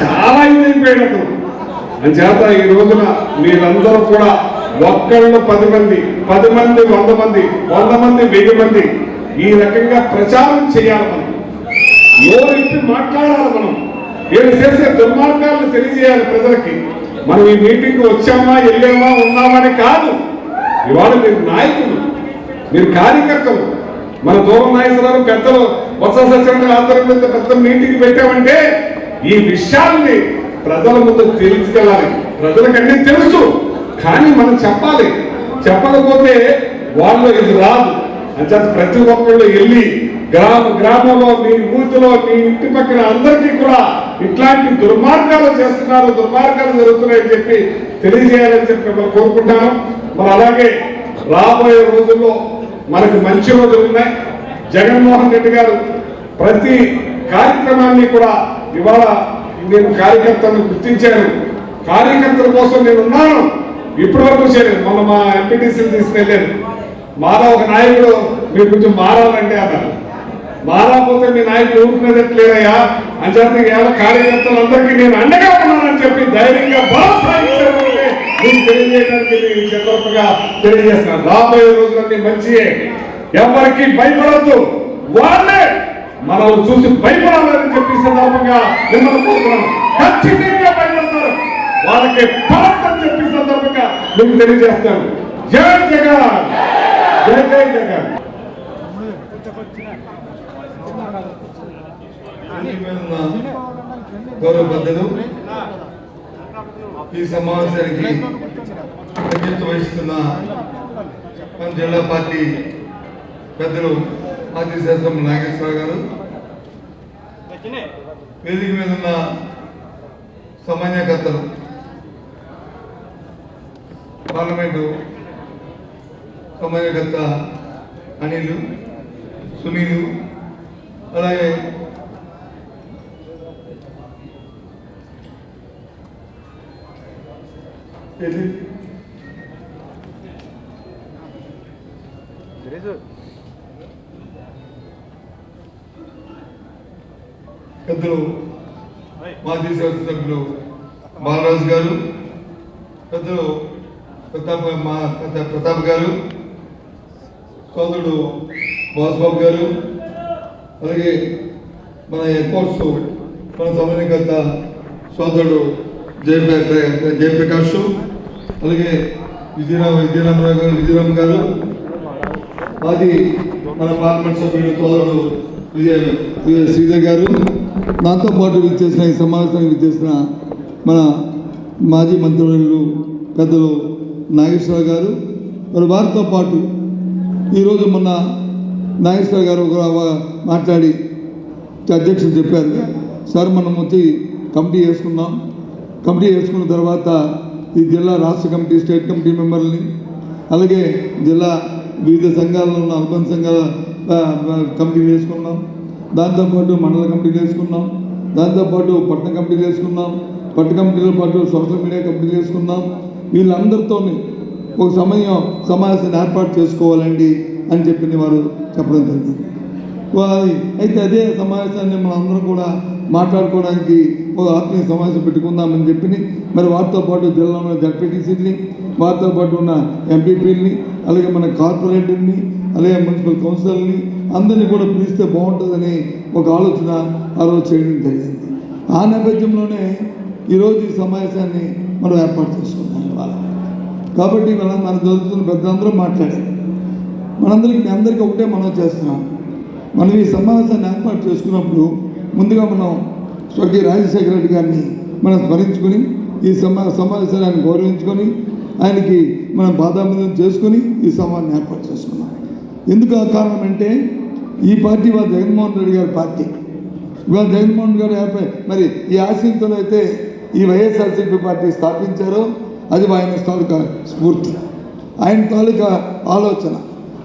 చాలా ఇదైపోయాడు అతను. అంచేత ఈ రోజున మీరందరూ కూడా ఒక్కళ్ళు 10 మంది, 10 మంది 100 మంది, 100 మంది 1000 మంది ఈ రకంగా ప్రచారం చేయాలి. మనం నోరెత్తి మాట్లాడాలి. మనం వీళ్ళు చేసే దుర్మార్గాలను తెలియజేయాలి ప్రజలకి. మనం ఈ మీటింగ్ వచ్చామా, వెళ్ళామా, ఉన్నామని కాదు. ఇవాళ మీరు నాయకులు, మీరు కార్యకర్తలు. మన దూరం నాయకులు పెద్దలు బొత్స సత్యనారాయణ ఆధ్వర్యంలో పెద్ద మీటింగ్ పెట్టామంటే ఈ విషయాల్ని ప్రజల ముందు తెలుసుకెళ్ళాలి. ప్రజలకు అన్నీ తెలుసు, కానీ మనం చెప్పాలి. చెప్పకపోతే వాళ్ళు ఇది రాదు. అంటే ప్రతి ఒక్కళ్ళు వెళ్ళి గ్రామంలో, మీ ఊరిలో, మీ ఇంటి పక్కన అందరికీ కూడా ఇట్లాంటి దుర్మార్గాలు చేస్తున్నారు, దుర్మార్గాలు జరుగుతున్నాయని చెప్పి తెలియజేయాలని చెప్పి మిమ్మల్ని కోరుకుంటాను. మరి అలాగే రాబోయే రోజుల్లో మనకు మంచి రోజులు ఉన్నాయి. జగన్మోహన్ రెడ్డి గారు ప్రతి కార్యక్రమాన్ని కూడా ఇవాళ నేను కార్యకర్తలను గుర్తించాను. కార్యకర్తల కోసం నేను ఉన్నాను. ఇప్పటి వరకు చేయలేదు. మొన్న మా ఎంపీటీసీలు తీసుకెళ్ళాను. మాలో ఒక నాయకుడు మీరు కొంచెం మారాలంటే అన్నారు. మారకపోతే మీ నాయకుడు ఊరుకునేదట్లేదయ్యా అంచేత కార్యకర్తలందరికీ నేను అండగా ఉన్నానని చెప్పి ధైర్యంగా మీకు తెలియజేయడానికి నేను సందర్భంగా తెలియజేస్తున్నాను. రాబోయే రోజులన్నీ మంచియే. ఎవరికి భయపడద్దు, వాళ్ళే మనల్ని చూసి భయపడాలని చెప్పి సందర్భంగా మిమ్మల్ని కోరుతున్నాను. ఖచ్చితంగా భయపడతారు, వాళ్ళకి పడద్దని చెప్పి సందర్భంగా మీకు తెలియజేస్తాను. జై జగన్, జై జై జగన్.
గౌరవ పెద్దలు, ఈ సమావేశానికి అధ్యక్షత వహిస్తున్న మన జిల్లా పార్టీ పెద్దలు మాజీ శాసనసభ్యులు నాగేశ్వరరావు గారు, వేదిక మీద ఉన్న సమన్వయకర్తలు, పార్లమెంటు సమన్వయకర్త అనిల్, సునీలు, అలాగే పెద్దలు మాజీ శాసనసభ్యులు బాలరాజు గారు, పెద్దలు ప్రతాప్ గారు, సోదరుడు బాసుబాబు గారు, అలాగే మన ఎయిర్పోర్ట్స్ మన సమన్వయకర్త సోదరుడు జయప్రకాష్, అలాగే విజయరామ్ గారు, మాది మన పార్లమెంట్ సభ్యుడు సోదరుడు శ్రీధర్ గారు, నాతో పాటు విచ్చేసిన ఈ సమావేశానికి విచ్చేసిన మన మాజీ మంత్రివర్యులు పెద్దలు నాగేశ్వరరావు గారు, మరి వారితో పాటు ఈరోజు మొన్న నాగేశ్వరరావు గారు ఒక మాట్లాడి అధ్యక్షులు చెప్పారు, సార్ మనం వచ్చి కమిటీ వేసుకున్నాం. కమిటీ వేసుకున్న తర్వాత ఈ జిల్లా రాష్ట్ర కమిటీ, స్టేట్ కమిటీ మెంబర్లని, అలాగే జిల్లా వివిధ సంఘాల్లో ఉన్న అనుబంధ సంఘాల కమిటీలు వేసుకున్నాం. దాంతోపాటు మండల కమిటీలు వేసుకున్నాం. దాంతోపాటు పట్టణ కమిటీలు వేసుకున్నాం. పట్టణ కమిటీలతో పాటు సోషల్ మీడియా కమిటీలు వేసుకున్నాం. వీళ్ళందరితో ఒక సమావేశాన్ని ఏర్పాటు చేసుకోవాలండి అని చెప్పి వారు చెప్పడం జరిగింది. అయితే అదే సమావేశాన్ని మనం అందరం కూడా మాట్లాడుకోవడానికి ఒక ఆత్మీయ సమావేశం పెట్టుకుందామని చెప్పి మరి వారితో పాటు జిల్లాలో జడ్పీటీసీని, వారితో పాటు ఉన్న ఎంపీపీలని, అలాగే మన కార్పొరేటర్ని, అలాగే మున్సిపల్ కౌన్సిలర్ని అందరినీ కూడా పిలిస్తే బాగుంటుందని ఒక ఆలోచన ఆ రోజు చేయడం జరిగింది. ఆ నేపథ్యంలోనే ఈరోజు ఈ సమావేశాన్ని మనం ఏర్పాటు చేసుకున్నాం ఇవాళ. కాబట్టి ఇవాళ మన జరుగుతున్న పెద్దలందరూ మాట్లాడారు. మనందరికీ అందరికీ ఒకటే మనం చేస్తున్నాం. మనం ఈ సమావేశాన్ని ఏర్పాటు చేసుకున్నప్పుడు ముందుగా మనం స్వర్గీయ రాజశేఖర రెడ్డి గారిని మనం స్మరించుకొని ఈ సమావేశాన్ని ఆయన గౌరవించుకొని ఆయనకి మనం బాధాబంధం చేసుకొని ఈ సమావేశాన్ని ఏర్పాటు చేసుకున్నాం. ఎందుకు ఆ కారణం అంటే ఈ పార్టీ వాళ్ళ జగన్మోహన్ రెడ్డి గారి పార్టీ. ఇవాళ జగన్మోహన్ రెడ్డి గారు మరి ఈ ఆశయంతో అయితే ఈ వైఎస్ఆర్సీపీ పార్టీ స్థాపించారో అది ఆయన తాలూకా స్ఫూర్తి, ఆయన తాలూకా ఆలోచన.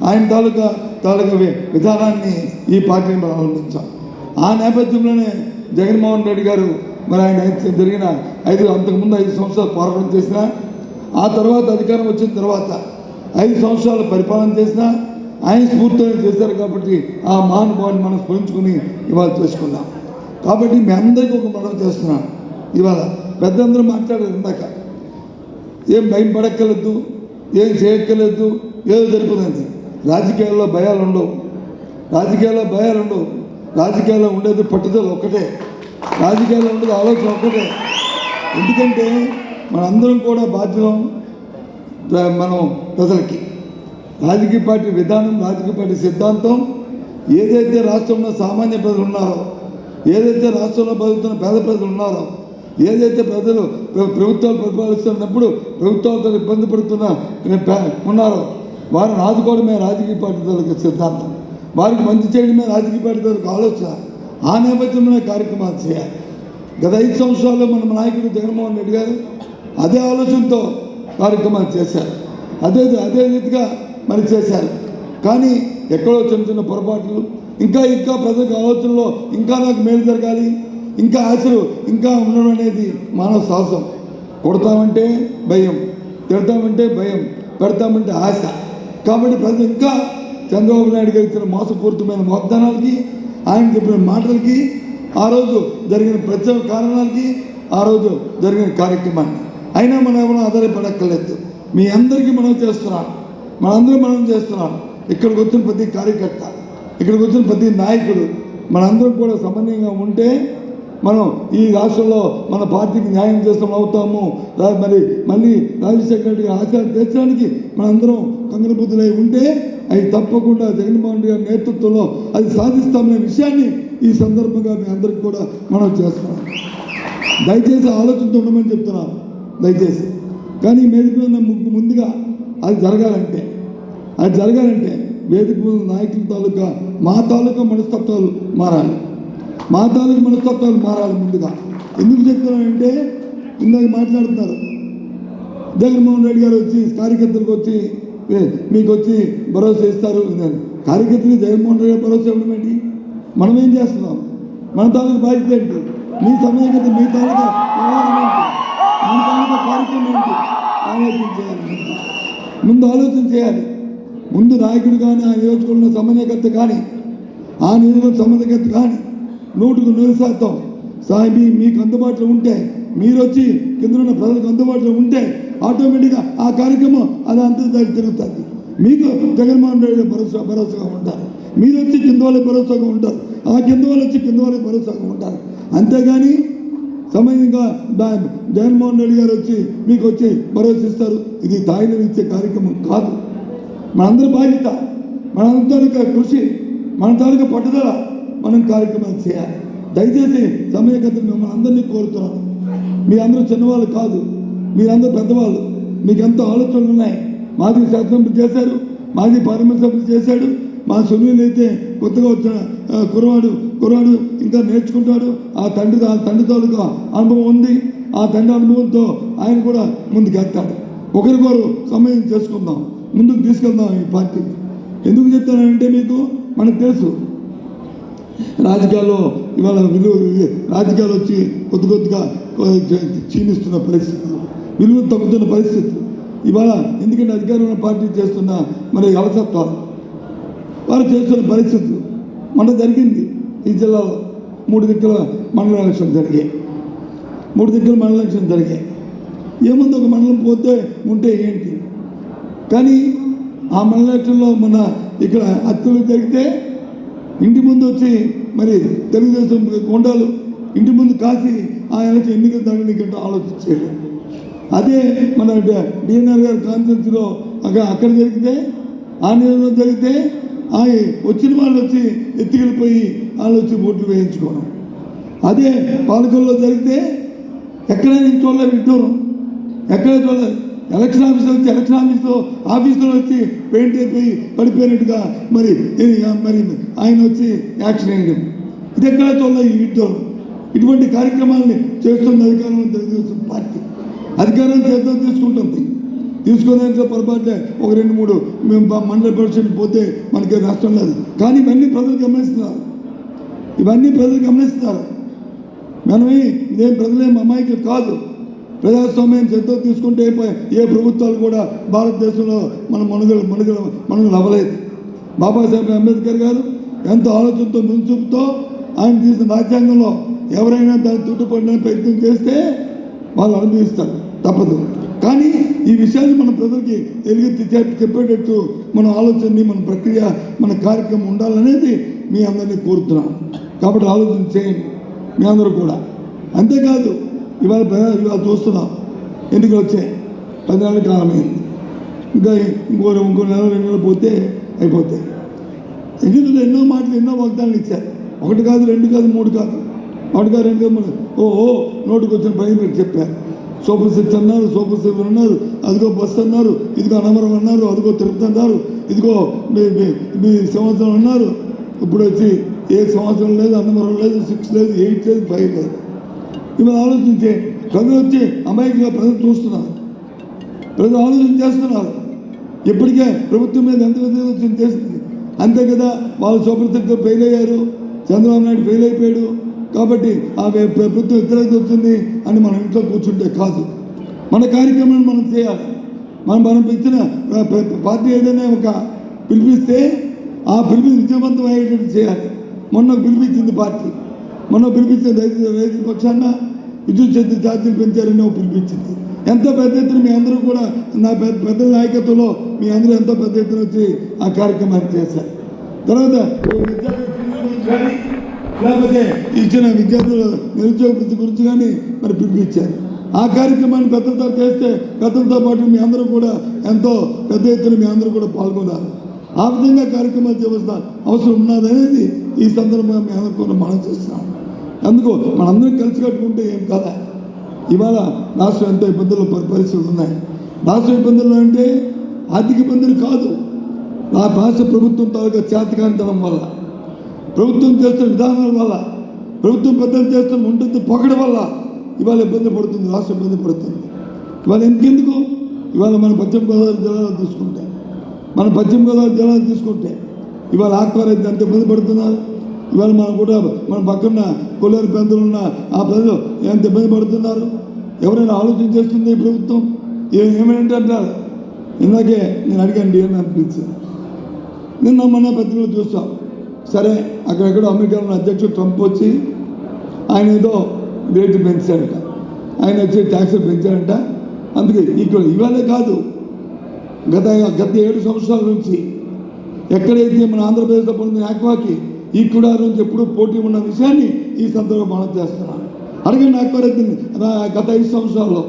ఆయన తాలూకా విధానాన్ని ఈ పార్టీని మనం అవలంబించాం. ఆ నేపథ్యంలోనే జగన్మోహన్ రెడ్డి గారు మరి ఆయన జరిగిన అంతకుముందు 5 సంవత్సరాలు పోరాటం చేసిన, ఆ తర్వాత అధికారం వచ్చిన తర్వాత 5 సంవత్సరాలు పరిపాలన చేసిన ఆయన స్ఫూర్తితో చేశారు. కాబట్టి ఆ మహానుభావుని మనం స్మరించుకుని ఇవాళ చేసుకున్నాం. కాబట్టి మీ అందరికీ ఒక మనవి చేస్తున్నాను. ఇవాళ పెద్దందరూ మాట్లాడారు ఇందాక, ఏం భయం పడక్కర్లేదు, ఏం చేయక్కర్లేదు, ఏదో జరుగుతుంది. రాజకీయాల్లో భయాలు ఉండవు, రాజకీయాల్లో ఉండేది పట్టుదల ఒక్కటే, రాజకీయాల్లో ఉండేది ఆలోచన ఒక్కటే. ఎందుకంటే మనందరం కూడా బాధ్యులం మనం ప్రజలకి. రాజకీయ పార్టీ విధానం, రాజకీయ పార్టీ సిద్ధాంతం ఏదైతే రాష్ట్రంలో సామాన్య ప్రజలు ఉన్నారో, ఏదైతే రాష్ట్రంలో బతుకుతున్న పేద ప్రజలు ఉన్నారో, ఏదైతే ప్రజలు ప్రభుత్వాలు పరిపాలిస్తున్నప్పుడు ప్రభుత్వాలతో ఇబ్బంది పడుతున్న ఉన్నారో వారిని ఆదుకోవడమే రాజకీయ పార్టీలకు సిద్ధాంతం, వారికి మంచి చేయడమే రాజకీయ పార్టీలకు ఆలోచన. ఆ నేపథ్యంలో కార్యక్రమాలు చేయాలి. గత 5 సంవత్సరాల్లో మన నాయకుడు జగన్మోహన్ రెడ్డి గారు అదే ఆలోచనతో కార్యక్రమాలు చేశారు, అదే రీతిగా మరి చేశారు. కానీ ఎక్కడో చిన్న పొరపాట్లు, ఇంకా ప్రజలకు ఆలోచనలో ఇంకా నాకు మేలు జరగాలి, ఇంకా ఆశలు ఇంకా ఉండడం అనేది మానవ సాహసం. కొడతామంటే భయం, తిడతామంటే భయం, పెడతామంటే ఆశ. కాబట్టి ప్రజలు ఇంకా చంద్రబాబు నాయుడు గారు ఇచ్చిన మోసపూరితమైన వాగ్దానాలకి, ఆయన చెప్పిన మాటలకి, ఆ రోజు జరిగిన ప్రత్యేక కారణాలకి, ఆ రోజు జరిగిన కార్యక్రమాన్ని అయినా మనం ఎవరో ఆధారపడక్కర్లేదు. మీ అందరికీ మనం చేస్తున్నాం. ఇక్కడికి వచ్చిన ప్రతి కార్యకర్త, ఇక్కడికి వచ్చిన ప్రతి నాయకుడు మనందరం కూడా సమన్వయంగా ఉంటే మనం ఈ రాష్ట్రంలో మన పార్టీకి న్యాయం చేస్తాం అవుతాము. మరి మళ్ళీ రాజశేఖర రెడ్డి ఆశయాలు తీర్చడానికి మనందరం కంగనబుద్ధులై ఉంటే అవి తప్పకుండా జగన్మోహన్ రెడ్డి గారి నేతృత్వంలో అది సాధిస్తామనే విషయాన్ని ఈ సందర్భంగా మీ అందరికీ కూడా మనం చేస్తున్నాం. దయచేసి ఆలోచనతో ఉండమని చెప్తున్నాం, దయచేసి. కానీ వేదిక మీద ముందుగా అది జరగాలంటే వేదిక మీద నాయకుల తాలూకా మా తాలూకా మనస్తత్వాలు మారాలి, ముందుగా. ఎందుకు చెప్తున్నానంటే ఇందాక మాట్లాడుతున్నారు, జగన్మోహన్ రెడ్డి గారు వచ్చి కార్యకర్తలకు వచ్చి మీకు వచ్చి భరోసా ఇస్తారు. కార్యకర్తలు జగన్మోహన్ రెడ్డి గారు భరోసా ఇవ్వడం ఏంటి? మనం ఏం చేస్తున్నాం? మన తాలూకా బాధ్యత ఏంటి? మీ సమయగత మీ తాలూకా వ్యవహారం ఏంటి? మీ తాలూకా కార్యక్రమం ఏంటి? ఆలోచన చేయాలి. ముందు నాయకుడు కానీ, ఆ నియోజకవర్గంలో సమన్వయకర్త కానీ, ఆ నియోజకవర్గ సమన్వయకర్త కానీ 100% సాయి మీకు అందుబాటులో ఉంటే, మీరు వచ్చి కింద ఉన్న ప్రజలకు అందుబాటులో ఉంటే ఆటోమేటిక్గా ఆ కార్యక్రమం అది అంతా తిరుగుతుంది. మీకు జగన్మోహన్ రెడ్డి భరోసాగా ఉంటారు, మీరు వచ్చి కింద వాళ్ళకి భరోసాగా ఉంటారు, ఆ కింద వాళ్ళు వచ్చి కింద వాళ్ళకి భరోసాగా ఉంటారు. అంతేగాని సమయంగా జగన్మోహన్ రెడ్డి గారు వచ్చి మీకు వచ్చి భరోసా ఇస్తారు, ఇది తాయిలు ఇచ్చే కార్యక్రమం కాదు. మనందరి బాధ్యత, మనందరి తాలూకా కృషి, మన తాలూకా పట్టుదల మనం కార్యక్రమాలు చేయాలి. దయచేసి సమయగతం మిమ్మల్ని అందరినీ కోరుతున్నాను. మీ అందరూ చిన్నవాళ్ళు కాదు, మీరందరూ పెద్దవాళ్ళు, మీకు ఎంతో ఆలోచనలు ఉన్నాయి. మాజీ శాసనసభ్యులు చేశారు, మాజీ పార్లమెంట్ సభ్యులు చేశాడు, మా సునీల్ అయితే కొత్తగా వచ్చిన కుర్రాడు ఇంకా నేర్చుకుంటాడు. ఆ తండ్రి తాలూకా అనుభవం ఉంది, ఆ తండ్రి అనుభవంతో ఆయన కూడా ముందుకెళ్తాడు. ఒకరికొకరు సమయం చేసుకుందాం, ముందుకు తీసుకెళ్దాం ఈ పార్టీ. ఎందుకు చెప్తానంటే మనకు తెలుసు రాజకీయాల్లో ఇవాళ రాజకీయాలు వచ్చి కొద్దిగా క్షీణిస్తున్న పరిస్థితులు, విలువలు తగ్గుతున్న పరిస్థితులు ఇవాళ. ఎందుకంటే అధికారంలో పార్టీ చేస్తున్న మరి అలసత్వాలు, వారు చేస్తున్న పరిస్థితులు. మన జరిగింది ఈ జిల్లాలో 3 దిక్కుల మండల ఎలక్షన్ జరిగాయి. ఏముంది, ఒక మండలం పోతే ఉంటే ఏంటి? కానీ ఆ మండల ఎలక్షన్లో మన ఇక్కడ హత్యలు జరిగితే ఇంటి ముందు వచ్చి మరి తెలుగుదేశం కొండాలు ఇంటి ముందు కాసి ఆ ఎలక్షన్ ఎన్నికలు జరగడానికి ఆలోచించాడు. అదే మన డిఎన్ఆర్ గారి కాన్ఫరెన్స్లో అక్కడ జరిగితే, ఆ నియోజకవర్గం జరిగితే వచ్చిన వాళ్ళు వచ్చి ఎత్తుకెళ్ళిపోయి వాళ్ళు వచ్చి ఓట్లు వేయించుకోవడం. అదే పాలకొల్లో జరిగితే ఎక్కడైనా చూడలేదు, విడ్డూరం ఎక్కడ చూడలేదు. ఎలక్షన్ ఆఫీసులో వచ్చి పెయింట్ అయిపోయి పడిపోయినట్టుగా మరి ఆయన వచ్చి యాక్షన్ వేయడం, ఇది ఎక్కడ చూడలేదు. ఈ విడ్డూరం ఇటువంటి కార్యక్రమాలని చేస్తున్న అధికారంలో తెలుగుదేశం పార్టీ అధికారం చేద్దాం తీసుకుంటుంది. తీసుకునేందుకు పొరపాటే ఒక 2-3 మేము మండల పరిషత్ పోతే మనకి నష్టం లేదు. కానీ ఇవన్నీ ప్రజలు గమనిస్తున్నారు, ఇవన్నీ ప్రజలు గమనిస్తున్నారు. మనమే ఇదేం ప్రజలేం అమాయకులు కాదు. ప్రజాస్వామ్యం చేతో తీసుకుంటే ఏ ప్రభుత్వాలు కూడా భారతదేశంలో మనుగలు అవ్వలేదు. బాబాసాహెబ్ అంబేద్కర్ గారు ఎంతో ఆలోచనతో ముందుచూపుతో ఆయన తీసిన రాజ్యాంగంలో ఎవరైనా దాన్ని తుట్టుపడడానికి ప్రయత్నం చేస్తే వాళ్ళు అనుభవిస్తారు, తప్పదు. కానీ ఈ విషయాన్ని మన ప్రజలకి ఎలుగెత్తి చెప్పేటట్టు మన ఆలోచనని, మన ప్రక్రియ, మన కార్యక్రమం ఉండాలనేది మీ అందరినీ కోరుతున్నాను. కాబట్టి ఆలోచన చేయండి మీ అందరూ కూడా. అంతేకాదు ఇవాళ చూస్తున్నాం, ఎన్నికలు వచ్చాయి, 10 నెలల కాలమైంది. ఇంకో నెల 2 నెలలు పోతే అయిపోతాయి. ఎన్నికలు ఎన్నో మాటలు, ఎన్నో వాగ్దానాలు ఇచ్చారు. 1 కాదు, 2 కాదు, 3 కాదు, 1 కాదు, 2 కాదు, నోటుకు వచ్చిన పని మీరు చెప్పారు. సూపర్ 6 అన్నారు, సూపర్ 7 అన్నారు, అదిగో బస్సు అన్నారు, ఇదిగో అనవరం అన్నారు, అదిగో తిరుపతి అన్నారు, ఇదిగో మీ సంవత్సరం అన్నారు. ఇప్పుడు వచ్చి ఏ సంవత్సరం లేదు, అన్నవరం లేదు, 6 లేదు, 8 లేదు, 5 లేదు. ఇవాళ ఆలోచించే ప్రజలు వచ్చి అమాయకులుగా ప్రజలు చూస్తున్నారు, ప్రజలు ఆలోచన చేస్తున్నారు. ఇప్పటికే ప్రభుత్వం మీద ఎంత వ్యతిరేకత చేస్తుంది. అంతే కదా, వాళ్ళు సూపర్ 6 ఫెయిల్ అయ్యారు, చంద్రబాబు నాయుడు ఫెయిల్ అయిపోయాడు. కాబట్టి ఆ ప్రభుత్వం వ్యతిరేకత వచ్చింది అని మనం ఇంట్లో కూర్చుంటే కాదు. మన కార్యక్రమాన్ని మనం చేయాలి. మనం ఇచ్చిన పార్టీ ఏదైనా ఒక పిలిపిస్తే ఆ పిలిపి విజయవంతం అయ్యేటట్టు చేయాలి. మొన్న పిలిపించింది పార్టీ, మొన్న పిలిపించిన రైతుల పక్షాన విద్యుత్ శక్తి ఛార్జీలు పెంచారని పిలిపించింది. ఎంతో పెద్ద ఎత్తున మీ అందరూ కూడా నా పెద్దల నాయకత్వంలో మీ అందరూ ఎంతో పెద్ద ఎత్తున వచ్చి ఆ కార్యక్రమాన్ని చేశారు. తర్వాత కానీ లేకపోతే ఇచ్చిన విద్యార్థుల నిరుద్యోగ వృత్తి గురించి కానీ మరి పిలిపించారు. ఆ కార్యక్రమాన్ని పెద్దలతో చేస్తే పెద్దలతో పాటు మీ అందరూ కూడా ఎంతో పెద్ద ఎత్తున మీ అందరూ కూడా పాల్గొన్నారు. ఆ విధంగా కార్యక్రమాలు చేయవలసిన అవసరం ఉన్నదనేది ఈ సందర్భంగా మీ అందరూ కూడా మనం చేస్తున్నాం. అందుకు మనందరం కలిసి కట్టుకుంటే ఏం కదా. ఇవాళ రాష్ట్రం ఎంతో ఇబ్బందులు పరిస్థితులు ఉన్నాయి. రాష్ట్ర ఇబ్బందులు అంటే ఆర్థిక ఇబ్బందులు కాదు, ఆ రాష్ట్ర ప్రభుత్వం తాలూకా చేతకానితనం వల్ల, ప్రభుత్వం చేస్తున్న విధానాల వల్ల, ప్రభుత్వం పెద్దలు చేస్తున్న ఉంటుంది పొగడ వల్ల ఇవాళ ఇబ్బంది పడుతుంది, రాష్ట్రం ఇబ్బంది పడుతుంది. ఇవాళ ఎందుకు ఇవాళ మన పశ్చిమ గోదావరి జిల్లాలో తీసుకుంటే ఇవాళ ఆక్వా రైతులు ఎంత ఇబ్బంది పడుతున్నారు. ఇవాళ మనం కూడా మన పక్కన కొల్లేరు ప్రాంతంలో ఉన్న ఆ ప్రజలు ఎంత ఇబ్బంది పడుతున్నారు. ఎవరైనా ఆలోచన చేస్తుంది ఈ ప్రభుత్వం? ఏమైనా అంటారు. ఇందాకే నేను అడిగాను అని అనిపించింది. నిన్న మొన్న పత్రికలు చూస్తాం. సరే, అక్కడెక్కడో అమెరికాలో అధ్యక్షుడు ట్రంప్ వచ్చి ఆయన ఏదో రేటు పెంచారంట, ఆయన వచ్చి ట్యాక్సులు పెంచారంట. అందుకే ఇవాళే కాదు, గత 7 సంవత్సరాల నుంచి ఎక్కడైతే మన ఆంధ్రప్రదేశ్లో పొందిన ఆక్వాకి ఈక్వడార్ నుంచి ఎప్పుడూ పోటీ ఉన్న విషయాన్ని ఈ సందర్భంగా మనం చేస్తున్నాను. అడగండి, ఆక్వా రైతుని గత 5 సంవత్సరాల్లో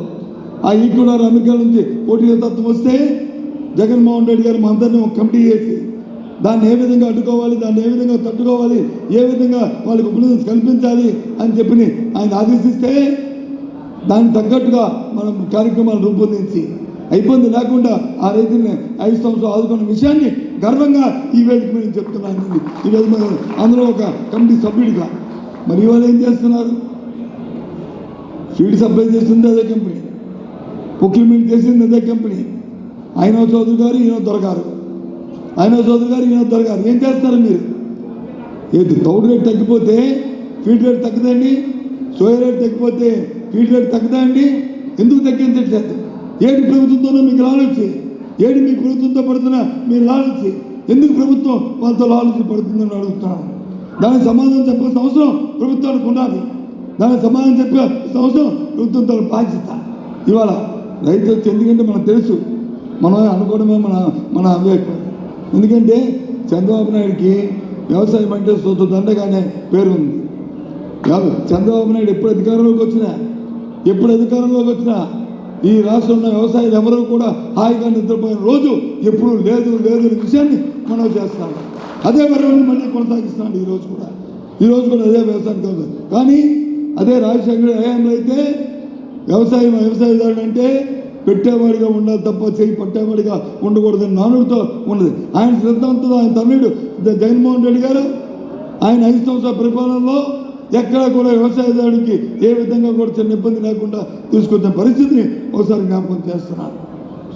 ఆ ఈక్వడార్ అమెరికా నుంచి పోటీ తత్వం వస్తే జగన్మోహన్ రెడ్డి గారు మా అందరినీ ఒక కమిటీ చేసి దాన్ని ఏ విధంగా అడ్డుకోవాలి, దాన్ని ఏ విధంగా తట్టుకోవాలి, ఏ విధంగా వాళ్ళకి ఉపయోగం కల్పించాలి అని చెప్పి ఆయన ఆదేశిస్తే దానికి తగ్గట్టుగా మనం కార్యక్రమాలు రూపొందించి ఇబ్బంది లేకుండా ఆ రైతుల్ని 5 సంవత్సరాలు ఆదుకున్న విషయాన్ని గర్వంగా ఈ వేదిక మీద చెప్తున్నాను. ఈ వేదిక అందులో ఒక కమిటీ సభ్యుడిగా. మరి ఇవాళ ఏం చేస్తున్నారు? ఫీడ్ సప్లై చేసింది అదే కంపెనీ, ప్రొక్యూర్మెంట్ చేసింది అదే కంపెనీ. ఆయన చౌదరి గారు, ఈయన దొరగారు, ఆయన చౌదరి గారు, ఈయన దొరగారు. ఏం చేస్తారు మీరు? ఏది తౌడు రేటు తగ్గిపోతే ఫీడ్ రేట్ తగ్గదండి, సోయా రేటు తగ్గిపోతే ఫీడ్ రేట్ తగ్గదండి. ఎందుకు తగ్గించట్లేదు? ఏడు ప్రభుత్వంతోనో మీకు లాలొచ్చి, ఏడు మీ ప్రభుత్వంతో పడుతున్నా మీరు లాలొచ్చి, ఎందుకు ప్రభుత్వం వాళ్ళతో లాలొచ్చి పడుతుందని అడుగుతున్నాను. దానికి సమాధానం చెప్పాల్సిన అవసరం ప్రభుత్వానికి ఉండాలి. దానికి సమాధానం చెప్పాల్సిన అవసరం ప్రభుత్వంతో బాధ్యత. ఇవాళ రైతు వచ్చి, ఎందుకంటే మనకు తెలుసు, మనం అనుకోవడమే మన అవివేకం. ఎందుకంటే చంద్రబాబు నాయుడికి వ్యవసాయం అంటే దండగానే పేరు ఉంది. కాదు, చంద్రబాబు నాయుడు ఎప్పుడు అధికారంలోకి వచ్చినా ఈ రాష్ట్రంలో వ్యవసాయాలు ఎవరూ కూడా హాయిగా నిద్రపోయిన రోజు ఎప్పుడూ లేదు అనే విషయాన్ని మనం చేస్తాము. అదే వరవని మళ్ళీ కొనసాగిస్తున్నాడు ఈరోజు కూడా అదే వ్యవసాయం కాదు. కానీ అదే రాజశేఖర హయాంలో అయితే వ్యవసాయదారుడు అంటే పెట్టేవాడిగా ఉండాలి తప్ప చేయి పట్టేవాడిగా ఉండకూడదని నానుడితో ఉన్నది. ఆయన సిద్ధాంతంతో ఆయన తమ్ముడు జగన్మోహన్ రెడ్డి గారు ఆయన 5 సంవత్సరాల పరిపాలనలో ఎక్కడా కూడా వ్యవసాయదారుడికి ఏ విధంగా కూడా చిన్న ఇబ్బంది లేకుండా తీసుకొచ్చిన పరిస్థితిని ఒకసారి జ్ఞాపకం చేస్తున్నాను.